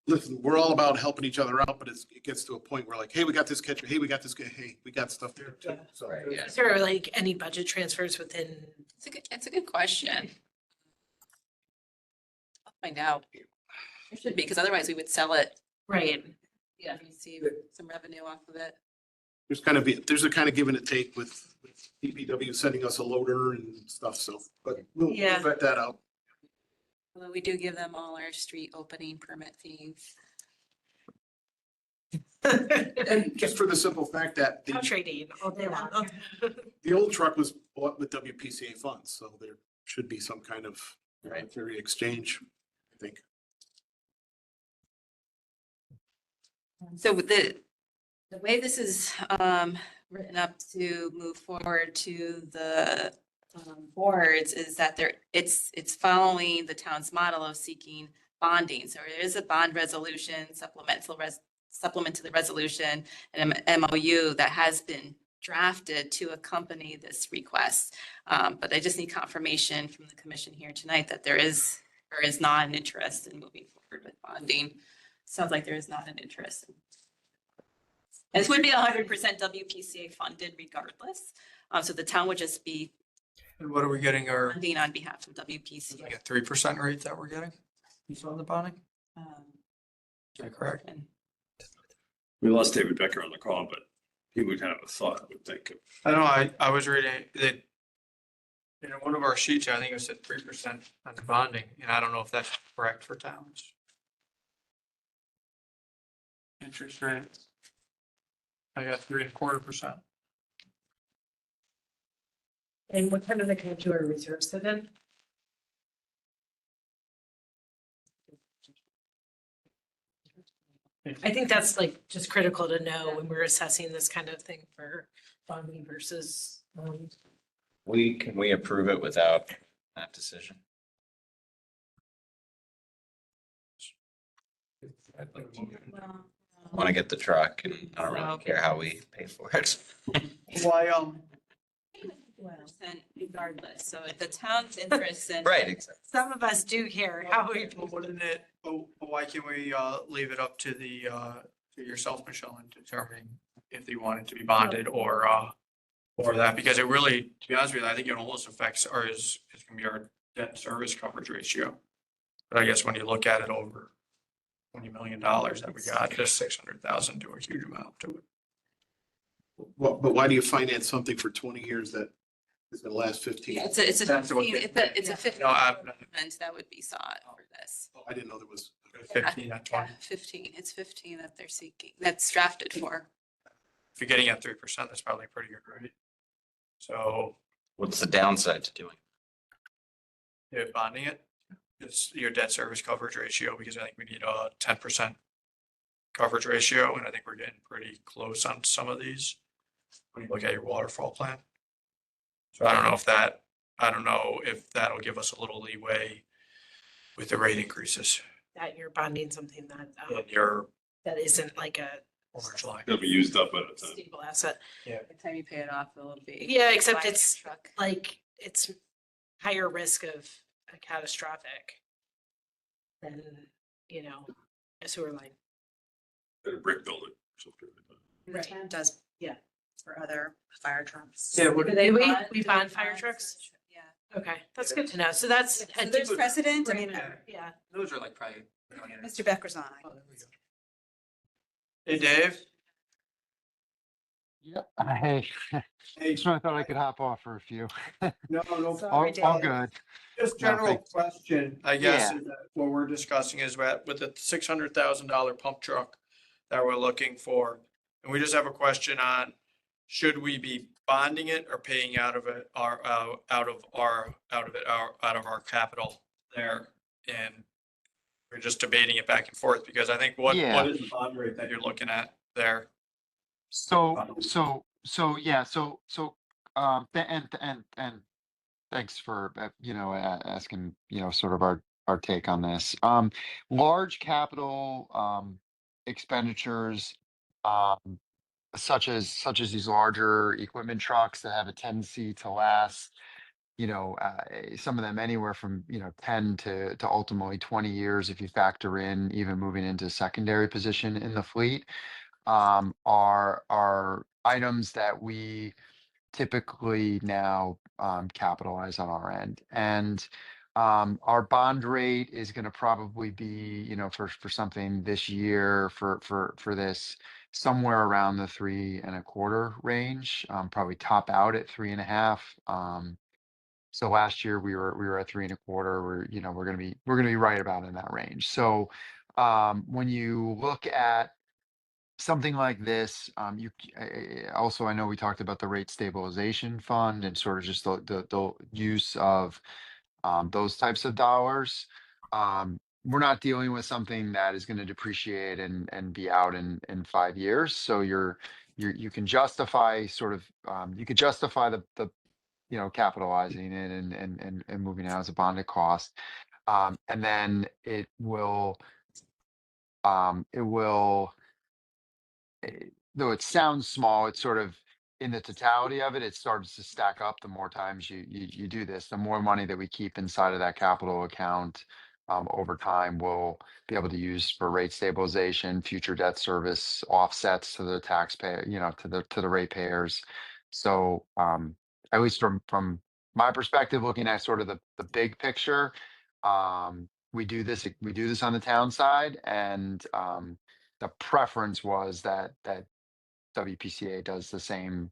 listen, we're all about helping each other out, but it gets to a point where like, hey, we got this catcher, hey, we got this guy, hey, we got stuff there too. So Yeah. Is there like any budget transfers within? It's a good question. I'll find out. There should be, because otherwise we would sell it. Right. Yeah, you see some revenue off of it. there's a kind of give and a take with DPW sending us a loader and stuff, so, but we'll Yeah. vet that out. Although we do give them all our street opening permit fees. And just for the simple fact that I'm trading all day long. the old truck was bought with WPCA funds, so there should be some kind of monetary exchange, I think. So with the way this is written up to move forward to the boards is that it's following the town's model of seeking bonding. So there is a bond resolution, supplement to the resolution, and an MOU that has been drafted to accompany this request. But I just need confirmation from the commission here tonight that there is not an interest in moving forward with bonding. Sounds like there is not an interest. And this would be 100% WPCA funded regardless. So the town would just be And what are we getting our, funding on behalf of WPCA. like a 3% rate that we're getting? You saw the bonding? Um, Is that correct? and We lost David Becker on the call, but he would have a thought, I would think. I know, I was reading that in one of our sheets, I think it said 3% on the bonding, and I don't know if that's correct for towns. Interest rate. I got 3.25%. And what kind of the our reserves sit in? I think that's like just critical to know when we're assessing this kind of thing for bonding versus. Can we approve it without that decision? well, Want to get the truck and I don't really Okay. care how we pay for it. Why, percent regardless. So if the town's interest in. Right, exactly. Some of us do care how we. But wouldn't it, but why can't we leave it up to the to yourself, Michelle, in determining if they want it to be bonded or that? Because it really, to be honest with you, I think it almost affects is gonna be our debt service coverage ratio. But I guess when you look at it over $20 million that we got, just 600,000 do a huge amount to it. Well, but why do you finance something for 20 years that Is the last 15? Yeah, it's a That's what 15, they- it's a 15 No, I'm- and that would be sought for this. Oh, I didn't know there was. 15 at 20. 15, it's 15 that they're seeking, that's drafted for. If you're getting at 3%, that's probably pretty good, right? So What's the downside to doing? if bonding it, it's your debt service coverage ratio, because I think we need a 10% coverage ratio, and I think we're getting pretty close on some of these when you look at your waterfall plan. So I don't know if that'll give us a little leeway with the rate increases That you're bonding something that, in your that isn't like a orange line. It'll be used up at a time. stable asset. By the time you pay it off, it'll be. Yeah, except buying a it's truck. like, it's higher risk of a catastrophic than, you know, a sewer line. At a brick building. or something like that. The town does, yeah, for other fire trucks. Yeah, what- Do we bond fire trucks? Yeah. Okay, that's good to know. So that's. So there's precedent, I mean, Yeah. Those are like probably. Mr. Becker's on. Hey, Dave? Yeah. Hey, just when I thought I could hop off for a few. No, All, Sorry, all Dave. good. Just No, general thanks. question, I guess, Yeah. is that what we're discussing is that with the $600,000 pump truck that we're looking for, and we just have a question on, should we be bonding it or paying out of it, out of our capital there? And we're just debating it back and forth, because I think what Yeah. is the bond rate that you're looking at there? And thanks for, asking, sort of our take on this. Large capital, expenditures, such as these larger equipment trucks that have a tendency to last, some of them anywhere from, 10 to ultimately 20 years if you factor in even moving into secondary position in the fleet, are items that we typically now capitalize on our end. And our bond rate is going to probably be, for something this year for this, somewhere around the 3.25 range, probably top out at 3.5. So last year we were at 3.25. We're going to be right about in that range. So when you look at something like this, also, I know we talked about the rate stabilization fund and sort of just the use of those types of dollars. We're not dealing with something that is going to depreciate and be out in 5 years. So you can justify the capitalizing it and moving it out as a bonded cost. And then it will, though it sounds small, it's sort of in the totality of it, it starts to stack up. The more times you do this, the more money that we keep inside of that capital account over time, we'll be able to use for rate stabilization, future debt service offsets to the taxpayer, to the ratepayers. So at least from my perspective, looking at sort of the big picture, we do this on the town side, and the preference was that WPCA does the same,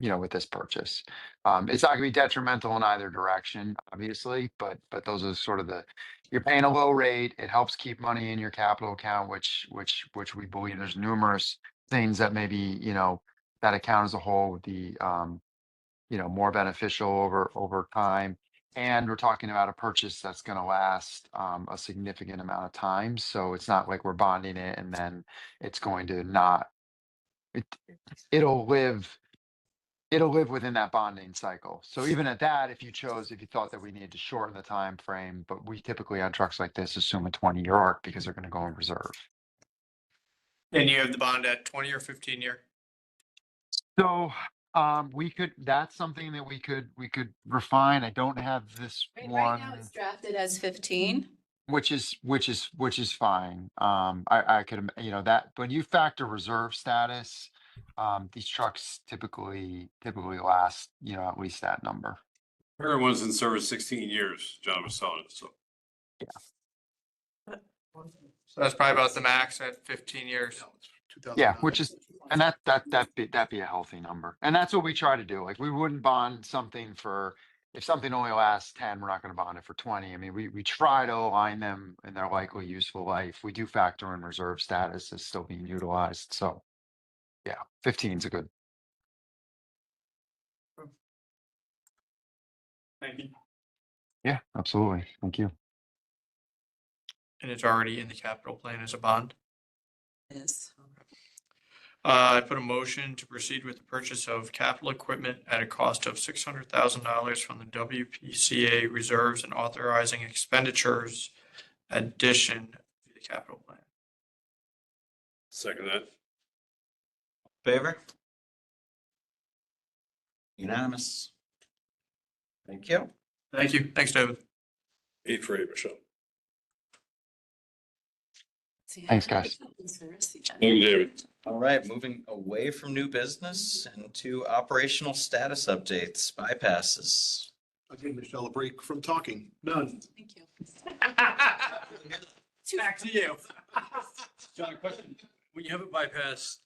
with this purchase. It's not gonna be detrimental in either direction, obviously, but those are sort of you're paying a low rate. It helps keep money in your capital account, which we believe there's numerous things that maybe, that account as a whole would be, more beneficial over time. And we're talking about a purchase that's going to last a significant amount of time. So it's not like we're bonding it and then it's going to not, it'll live within that bonding cycle. So even at that, if you thought that we needed to shorten the time frame, but we typically on trucks like this assume a 20-year arc because they're going to go in reserve. And you have the bond at 20 or 15 year? So that's something that we could refine. I don't have this Right one. now it's drafted as 15. Which is fine. I could, that when you factor reserve status, these trucks typically last, at least that number. Everyone's in service 16 years, John was telling us, so. So that's probably about the max at 15 years. Yeah, which is And that'd be a healthy number. And that's what we try to do. Like, we wouldn't bond something for, if something only lasts 10, we're not gonna bond it for 20. I mean, we try to align them in their likely useful life. We do factor in reserve status as still being utilized, so. Yeah, 15 is a good. Thank you. Yeah, absolutely. Thank you. And it's already in the capital plan as a bond. Is. I put a motion to proceed with the purchase of capital equipment at a cost of $600,000 from the WPCA reserves and authorizing expenditures addition to the capital plan. Second that. Favor? Unanimous. Thank you. Thank you. Thanks, David. 8 for 8, Michelle. Thanks, guys. Thank you, David. All right, moving away from new business and to operational status updates, bypasses. I'll give Michelle a break from talking. None. Thank you. Back to you. John, question. When you have a bypass,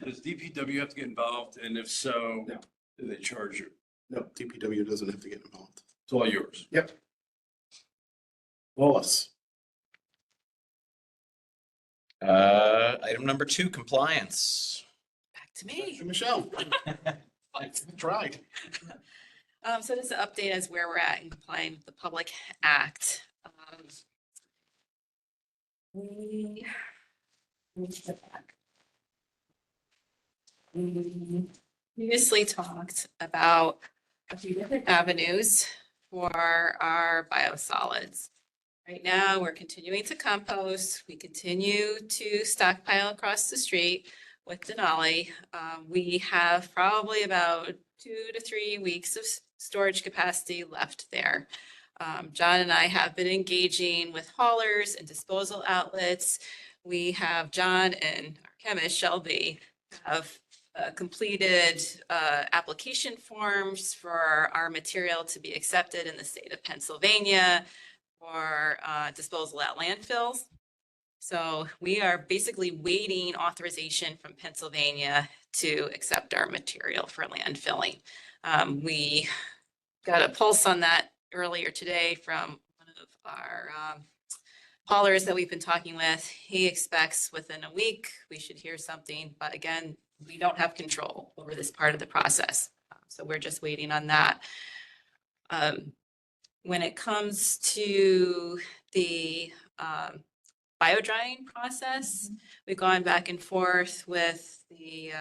does DPW have to get involved? And if so, No. do they charge you? No, DPW doesn't have to get involved. It's all yours. Yep. Wallace. Item number 2, compliance. Back to me. Michelle. I tried. So just an update as where we're at in complying with the Public Act. We let me step back. We previously talked about a few different avenues for our biosolids. Right now, we're continuing to compost. We continue to stockpile across the street with Denali. We have probably about 2 to 3 weeks of storage capacity left there. John and I have been engaging with haulers and disposal outlets. We have John and our chemist Shelby have completed application forms for our material to be accepted in the state of Pennsylvania for disposal at landfills. So we are basically waiting authorization from Pennsylvania to accept our material for landfilling. We got a pulse on that earlier today from one of our haulers that we've been talking with. He expects within a week we should hear something, but again, we don't have control over this part of the process. So we're just waiting on that. When it comes to the biodrying process, we've gone back and forth with the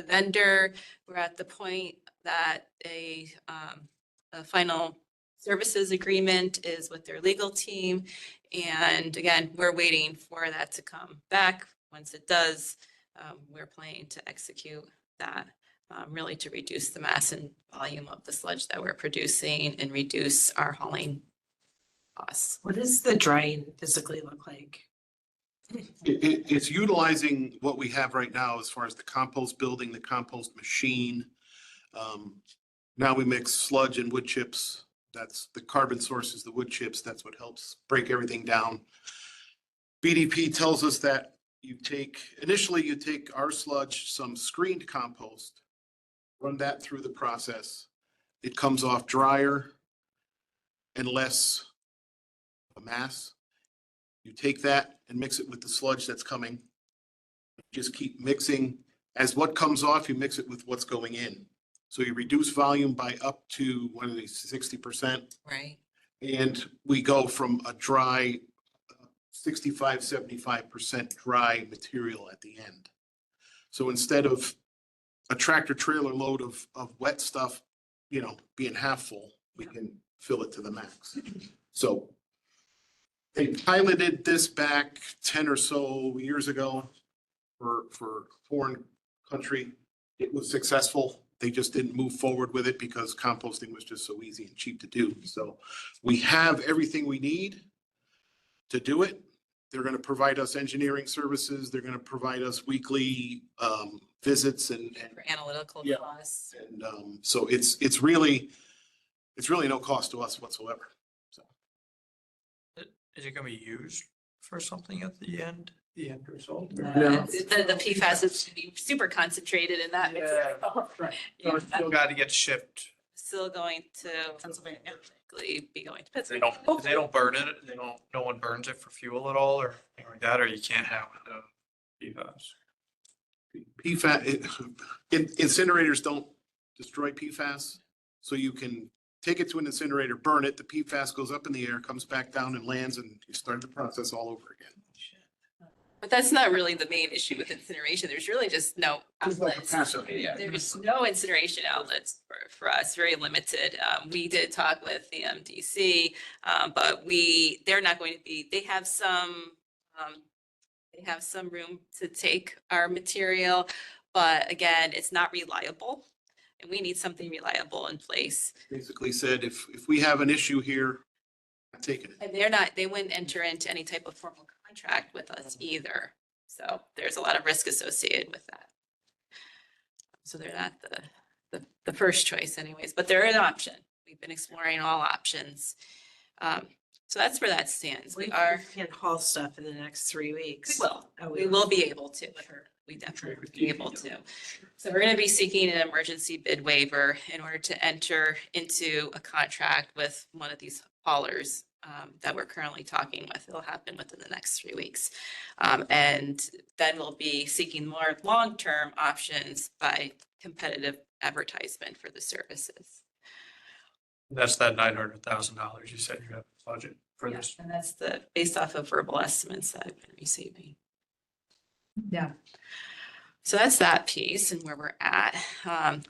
vendor. We're at the point that a final services agreement is with their legal team. And again, we're waiting for that to come back. Once it does, we're planning to execute that, really to reduce the mass and volume of the sludge that we're producing and reduce our hauling costs. What does the drying physically look like? It's utilizing what we have right now as far as the compost building, the compost machine. Now we mix sludge and wood chips. That's the carbon source is the wood chips. That's what helps break everything down. BDP tells us that initially you take our sludge, some screened compost, run that through the process. It comes off drier and less of a mass. You take that and mix it with the sludge that's coming. Just keep mixing. As what comes off, you mix it with what's going in. So you reduce volume by up to, what are these, 60%? Right. And we go from a dry 65, 75% dry material at the end. So instead of a tractor trailer load of wet stuff, being half full, we can fill it to the max. So they piloted this back 10 or so years ago for foreign country. It was successful. They just didn't move forward with it because composting was just so easy and cheap to do. So we have everything we need to do it. They're going to provide us engineering services. They're going to provide us weekly visits and For analytical Yeah. costs. and so it's really no cost to us whatsoever. So Is it gonna be used for something at the end? The end result. The PFAS is to be super concentrated in that material. Right. Yeah, So it's still got to get shipped. Still going to Pennsylvania. likely be going to They Pittsburgh. they don't burn it. No one burns it for fuel at all or anything like that, or you can't have PFAS. Incinerators don't destroy PFAS, so you can take it to an incinerator, burn it, the PFAS goes up in the air, comes back down and lands, and you start the process all over again. But that's not really the main issue with incineration. There's really just no There's no outlets. capacity, yeah. There's no incineration outlets for us, very limited. We did talk with the MDC, but they're not going to be, they have some room to take our material, but again, it's not reliable. And we need something reliable in place. Basically said, if we have an issue here, I'm taking it. And they wouldn't enter into any type of formal contract with us either. So there's a lot of risk associated with that. So they're not the first choice anyways, but they're an option. We've been exploring all options. So that's where that stands. We Can't haul stuff in the next 3 weeks. we will be able to. We definitely will be able to. So we're gonna be seeking an emergency bid waiver in order to enter into a contract with one of these haulers that we're currently talking with. It'll happen within the next 3 weeks. And then we'll be seeking more long-term options by competitive advertisement for the services. That's that $900,000 you said you have a budget for Yeah, this. and that's based off of verbal estimates that I've been receiving. Yeah. So that's that piece and where we're at.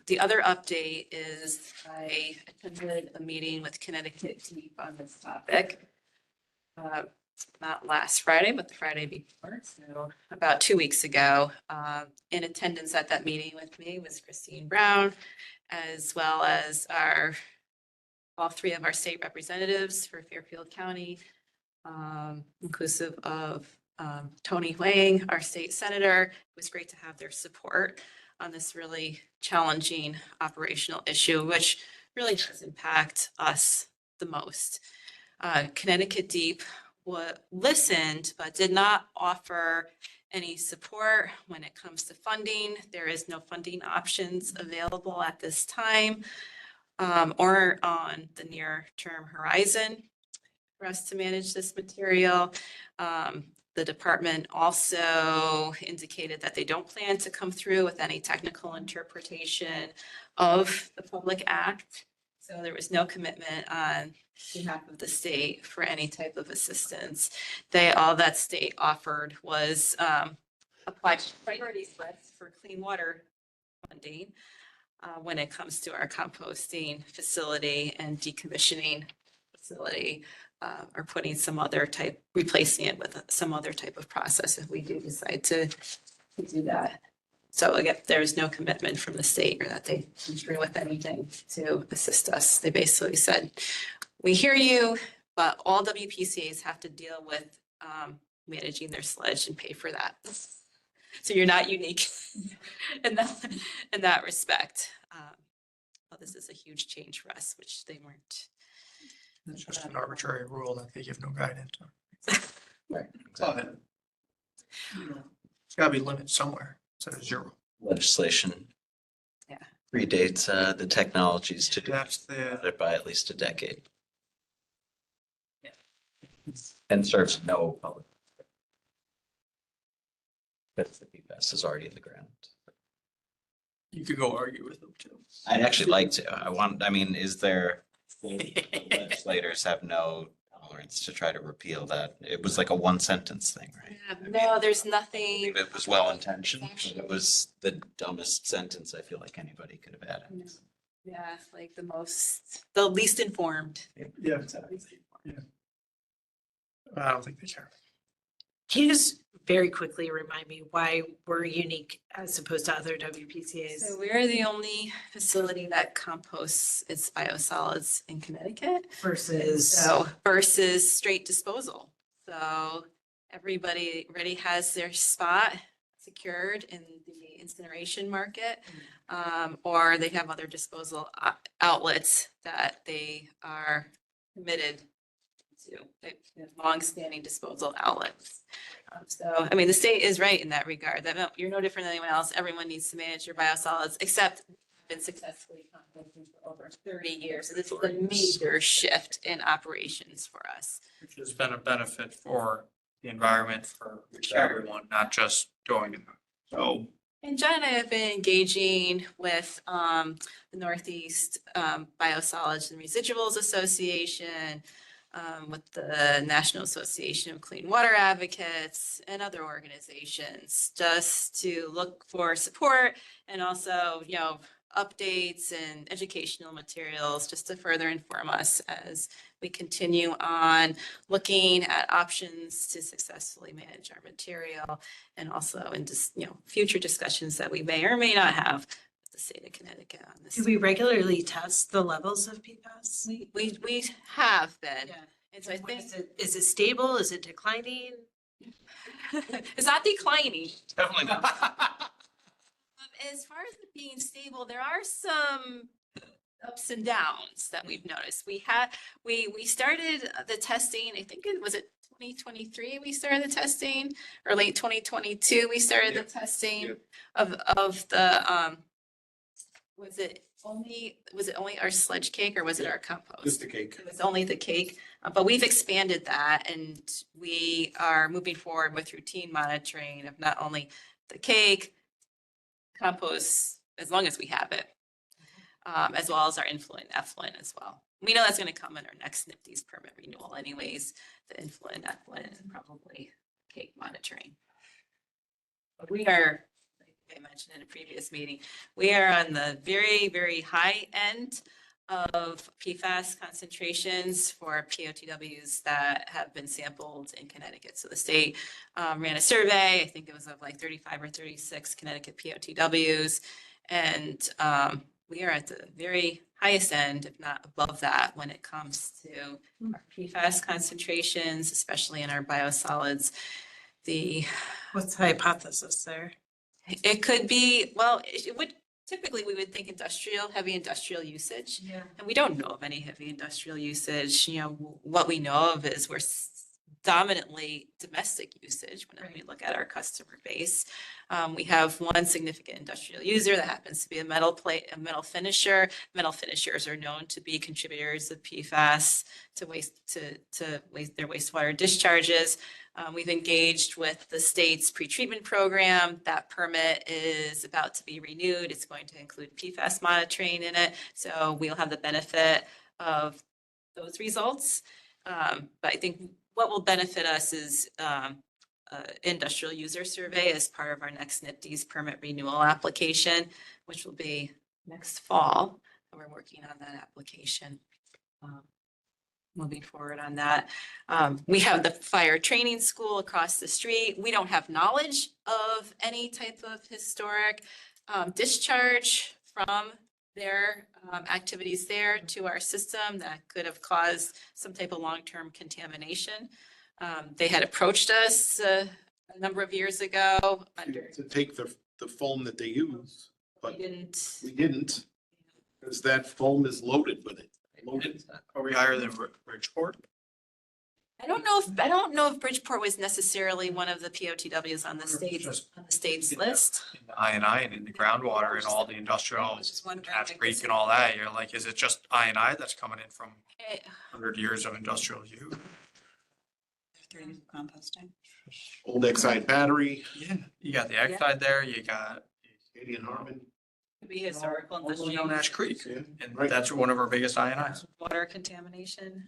The other update is I attended a meeting with Connecticut Deep on this topic. Not last Friday, but the Friday before, so about 2 weeks ago. In attendance at that meeting with me was Christine Brown, as well as all three of our state representatives for Fairfield County, inclusive of Tony Huang, our state senator. It was great to have their support on this really challenging operational issue, which really does impact us the most. Connecticut Deep listened, but did not offer any support when it comes to funding. There is no funding options available at this time or on the near-term horizon for us to manage this material. The department also indicated that they don't plan to come through with any technical interpretation of the Public Act. So there was no commitment on behalf of the state for any type of assistance. All that state offered was apply priority list for clean water funding when it comes to our composting facility and decommissioning facility. Or putting replacing it with some other type of process if we do decide to do that. So again, there is no commitment from the state or that they agree with anything to assist us. They basically said, we hear you, but all WPCAs have to deal with managing their sludge and pay for that. So you're not unique in that respect. Well, this is a huge change for us, which they weren't. It's just an arbitrary rule that they give no guidance on. Right. But, it's gotta be limited somewhere, so it's zero. Legislation. Yeah. Predates the technologies to do That's it by at least a decade. And serves no public. That's the PFAS is already in the ground. You could go argue with them too. I'd actually like to. Is there, the legislators have no tolerance to try to repeal that? It was like a one sentence thing, right? No, there's nothing. It was well intentioned, but it was the dumbest sentence I feel like anybody could have added. Yeah, like the least informed. Yeah. Yeah. I don't think they care. Can you just very quickly remind me why we're unique as opposed to other WPCAs? So we're the only facility that composts its biosolids in Connecticut. Versus straight disposal. So everybody already has their spot secured in the incineration market. Or they have other disposal outlets that they are committed to. They have longstanding disposal outlets. So, I mean, the state is right in that regard, that no, you're no different than anyone else. Everyone needs to manage your biosolids, except been successfully composting for over 30 years. So this is a major shift in operations for us. Which has been a benefit for the environment for everyone, not just doing it. So And John and I have been engaging with the Northeast Biosolids and Residuals Association, with the National Association of Clean Water Advocates and other organizations, just to look for support and also, you know, updates and educational materials just to further inform us as we continue on looking at options to successfully manage our material, and also in just, you know, future discussions that we may or may not have with the state of Connecticut on this. Do we regularly test the levels of PFAS? We have been. Yeah. And so I What think is it stable? Is it declining? it's not declining. definitely not. As far as it being stable, there are some ups and downs that we've noticed. We started the testing, I think it was 2023, we started the testing, or late 2022, we started the testing of the, was it only our sludge cake, or was it our compost? Just the cake. It was only the cake, but we've expanded that, and we are moving forward with routine monitoring of not only the cake, compost, as long as we have it, as well as our influent effluent as well. We know that's going to come in our next NIPD's permit renewal anyways, the influent effluent and probably cake monitoring. But we are, like I mentioned in a previous meeting, we are on the very, very high end of PFAS concentrations for POTWs that have been sampled in Connecticut. So the state ran a survey, I think it was of like 35 or 36 Connecticut POTWs. And we are at the very highest end, if not above that, when it comes to our PFAS concentrations, especially in our biosolids. What's the hypothesis there? It could be, well, it would, typically we would think heavy industrial usage. Yeah. And we don't know of any heavy industrial usage. You know, what we know of is we're dominantly domestic usage when we look at our customer base. We have one significant industrial user that happens to be a metal finisher. Metal finishers are known to be contributors of PFAS to their wastewater discharges. We've engaged with the state's pretreatment program. That permit is about to be renewed. It's going to include PFAS monitoring in it. So we'll have the benefit of those results. But I think what will benefit us is industrial user survey as part of our next NIPD's permit renewal application, which will be next fall. And we're working on that application. Moving forward on that. We have the fire training school across the street. We don't have knowledge of any type of historic discharge from their activities there to our system that could have caused some type of long-term contamination. They had approached us a number of years ago under. To take the foam that they use, but We we didn't, because that foam is loaded with it. Loaded. Are we higher than Bridgeport? I don't know if Bridgeport was necessarily one of the POTWs on the state's list. In the I&I and in the groundwater and all the industrial, Just wondering. Cass Creek and all that, you're like, is it just I&I that's coming in from Eh, 100 years of industrial use? 30 years of composting. Old Exide battery, Yeah. You got the Exide there, you got Canadian Harmon. Could be historical all the way down industrial Ash Creek, Yeah, and right. that's one of our biggest I&Is. water contamination.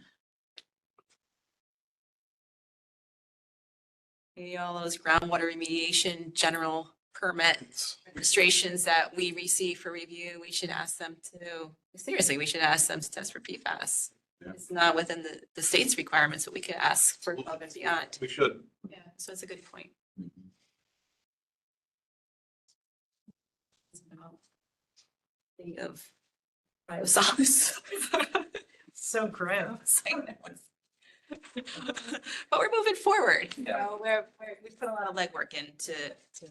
Maybe all those groundwater remediation general permit registrations that we receive for review, we should ask them to, seriously, we should ask them to test for PFAS. Yeah. It's not within the state's requirements, but we could ask for above and beyond. We should. Yeah, so it's a good point. Think of biosolids. So gross. I know. But we're moving forward, you know, we put a lot of legwork into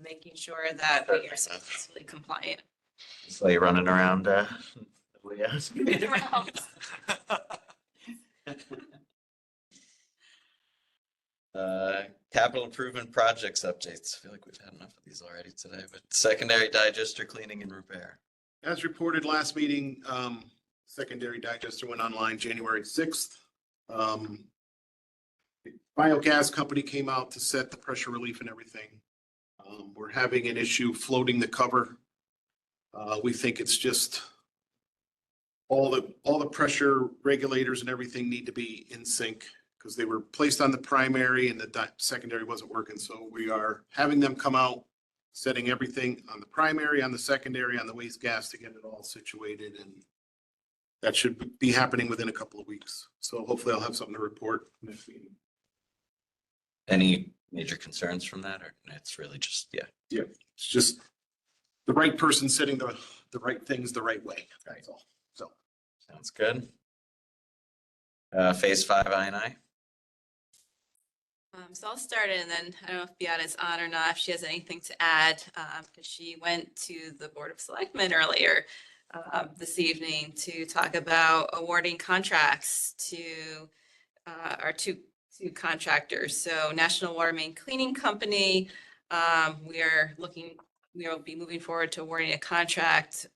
making sure that we are successfully compliant. So you're running around, Around. Capital improvement projects updates. I feel like we've had enough of these already today, but secondary digester cleaning and repair. As reported last meeting, secondary digester went online January 6th. Biogas company came out to set the pressure relief and everything. We're having an issue floating the cover. We think it's just all the pressure regulators and everything need to be in sync because they were placed on the primary and the secondary wasn't working. So we are having them come out, setting everything on the primary, on the secondary, on the waste gas to get it all situated. And that should be happening within a couple of weeks. So hopefully I'll have something to report next meeting. Any major concerns from that, or it's really just, yeah. Yeah, it's just the right person setting the right things the right way. That's all. So. Sounds good. Phase 5 I&I. So I'll start it and then I don't know if Beata's on or not, if she has anything to add, because she went to the Board of Selectmen earlier this evening to talk about awarding contracts to our two contractors. So National Water Main Cleaning Company, we will be moving forward to awarding a contract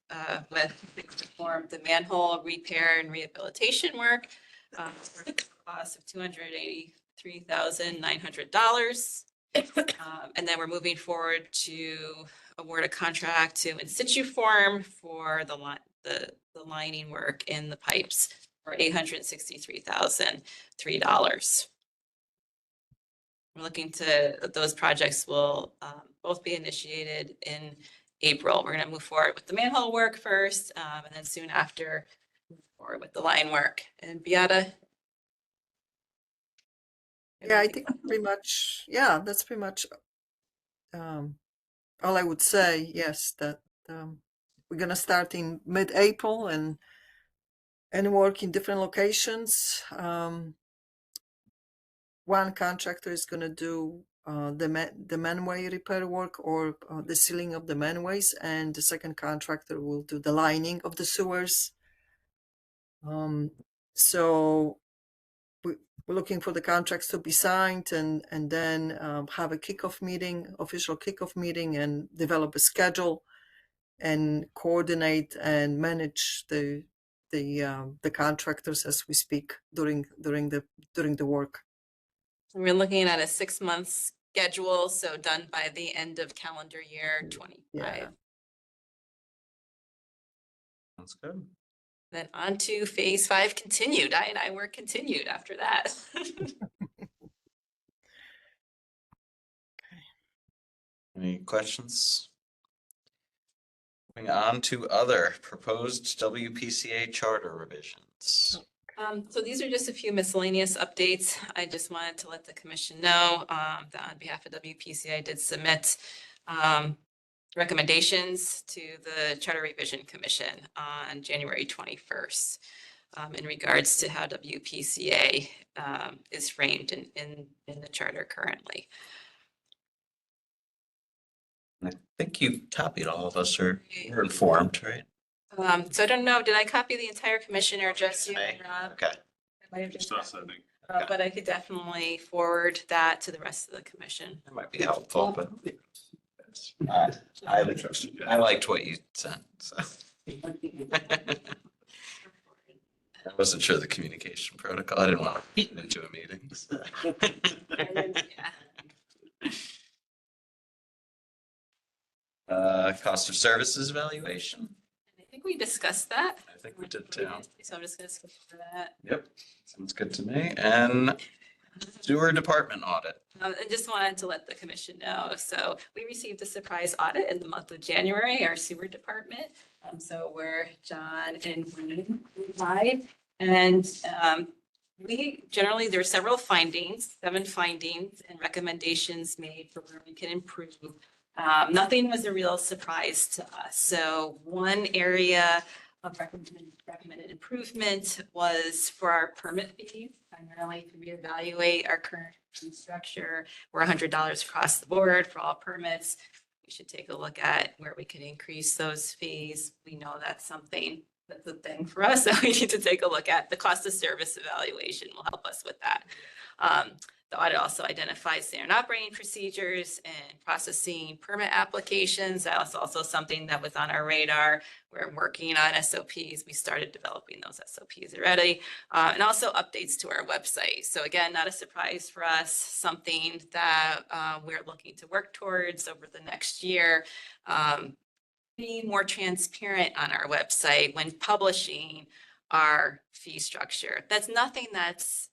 with to perform the manhole repair and rehabilitation work for a cost of $283,900. And then we're moving forward to award a contract to In Situ Form for the lining work in the pipes for $863,003. We're looking to, those projects will both be initiated in April. We're going to move forward with the manhole work first, and then soon after, move forward with the line work. And Beata? Yeah, I think pretty much, yeah, that's pretty much all I would say. Yes, that we're gonna start in mid-April and work in different locations. One contractor is gonna do the manway repair work or the sealing of the manways, and the second contractor will do the lining of the sewers. So we're looking for the contracts to be signed and then have a kickoff meeting, official kickoff meeting, and develop a schedule and coordinate and manage the contractors as we speak during the work. We're looking at a 6-month schedule, so done by the end of calendar year 25. Yeah. Sounds good. Then on to phase 5 continued. I work continued after that. Any questions? Moving on to other proposed WPCA charter revisions. So these are just a few miscellaneous updates. I just wanted to let the commission know that on behalf of WPCA, I did submit recommendations to the Charter Revision Commission on January 21st in regards to how WPCA is framed in the charter currently. I think you copied all of us, or you're informed, right? So I don't know, did I copy the entire commission or just you, Rob? Okay. I might have just Just us, I think. but I could definitely forward that to the rest of the commission. That might be helpful, but I liked what you sent, so. I wasn't sure the communication protocol. I didn't want to get into a meeting. So. Cost of services evaluation. I think we discussed that. I think we did too. So I'm just gonna skip over that. Yep, sounds good to me. And sewer department audit. I just wanted to let the commission know. So we received a surprise audit in the month of January, our sewer department. So where John and Wayne applied. And we generally, there are several findings, 7 findings and recommendations made for where we can improve. Nothing was a real surprise to us. So one area of recommended improvement was for our permit fees, primarily to reevaluate our current fee structure. We're $100 across the board for all permits. We should take a look at where we can increase those fees. We know that's something that's the thing for us that we need to take a look at. The cost of service evaluation will help us with that. The audit also identifies standard operating procedures and processing permit applications. That was also something that was on our radar. We're working on SOPs. We started developing those SOPs already. And also updates to our website. So again, not a surprise for us, something that we're looking to work towards over the next year. Being more transparent on our website when publishing our fee structure. That's nothing that's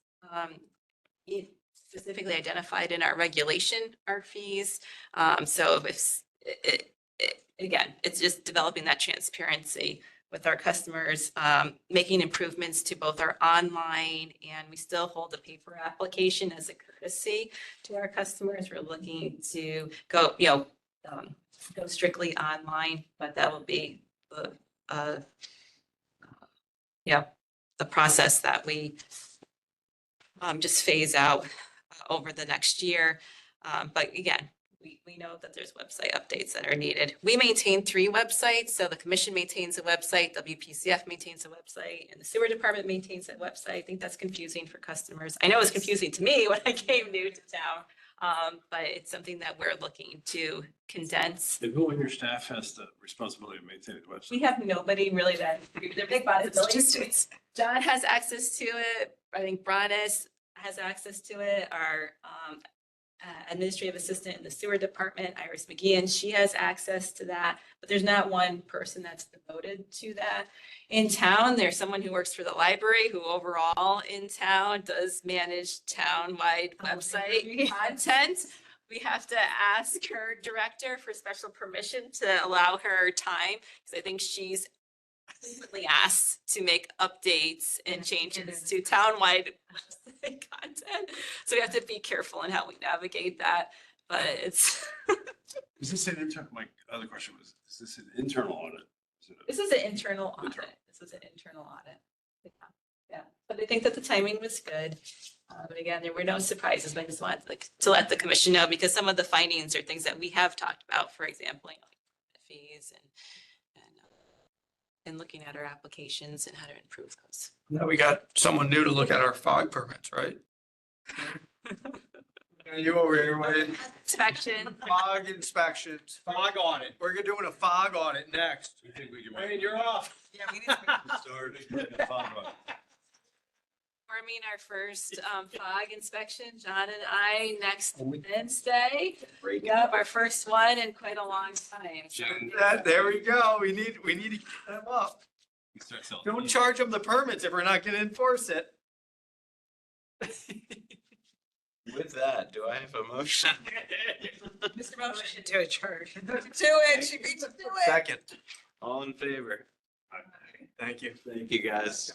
specifically identified in our regulation, our fees. So if again, it's just developing that transparency with our customers, making improvements to both our online, and we still hold a paper application as a courtesy to our customers. We're looking to go, go strictly online, but that will be the the process that we just phase out over the next year. But again, we know that there's website updates that are needed. We maintain 3 websites. So the commission maintains a website, WPCF maintains a website, and the sewer department maintains a website. I think that's confusing for customers. I know it was confusing to me when I came new to town, but it's something that we're looking to condense. And who on your staff has the responsibility of maintaining the website? We have nobody really that, they're big responsibilities. John has access to it. I think Bronis has access to it. Our administrative assistant in the sewer department, Iris McGeehan, she has access to that, but there's not one person that's devoted to that. In town, there's someone who works for the library who overall in town does manage town-wide website content. We have to ask her director for special permission to allow her time, because I think she's frequently asked to make updates and changes to town-wide content. So we have to be careful in how we navigate that, but it's. Is this an internal, my other question was, is this an internal audit? This is an internal audit. This is an internal audit. Yeah, but I think that the timing was good. But again, there were no surprises, but I just wanted to let the commission know, because some of the findings are things that we have talked about, for example, fees and looking at our applications and how to improve those. Now we got someone new to look at our fog permits, right? You over here, Wayne. Inspection. Fog inspections, fog audit. We're doing a fog audit next. You think we can Wayne, you're off. Yeah, we need to. start? Forming our first fog inspection, John and I, next Wednesday. Break up our first one in quite a long time. So There we go. We need to get them up. Don't charge them the permits if we're not gonna enforce it. With that, do I have a motion? Mr. Motion to adjourn. Do it, she beat you to it. Second. All in favor? Thank you. Thank you, guys.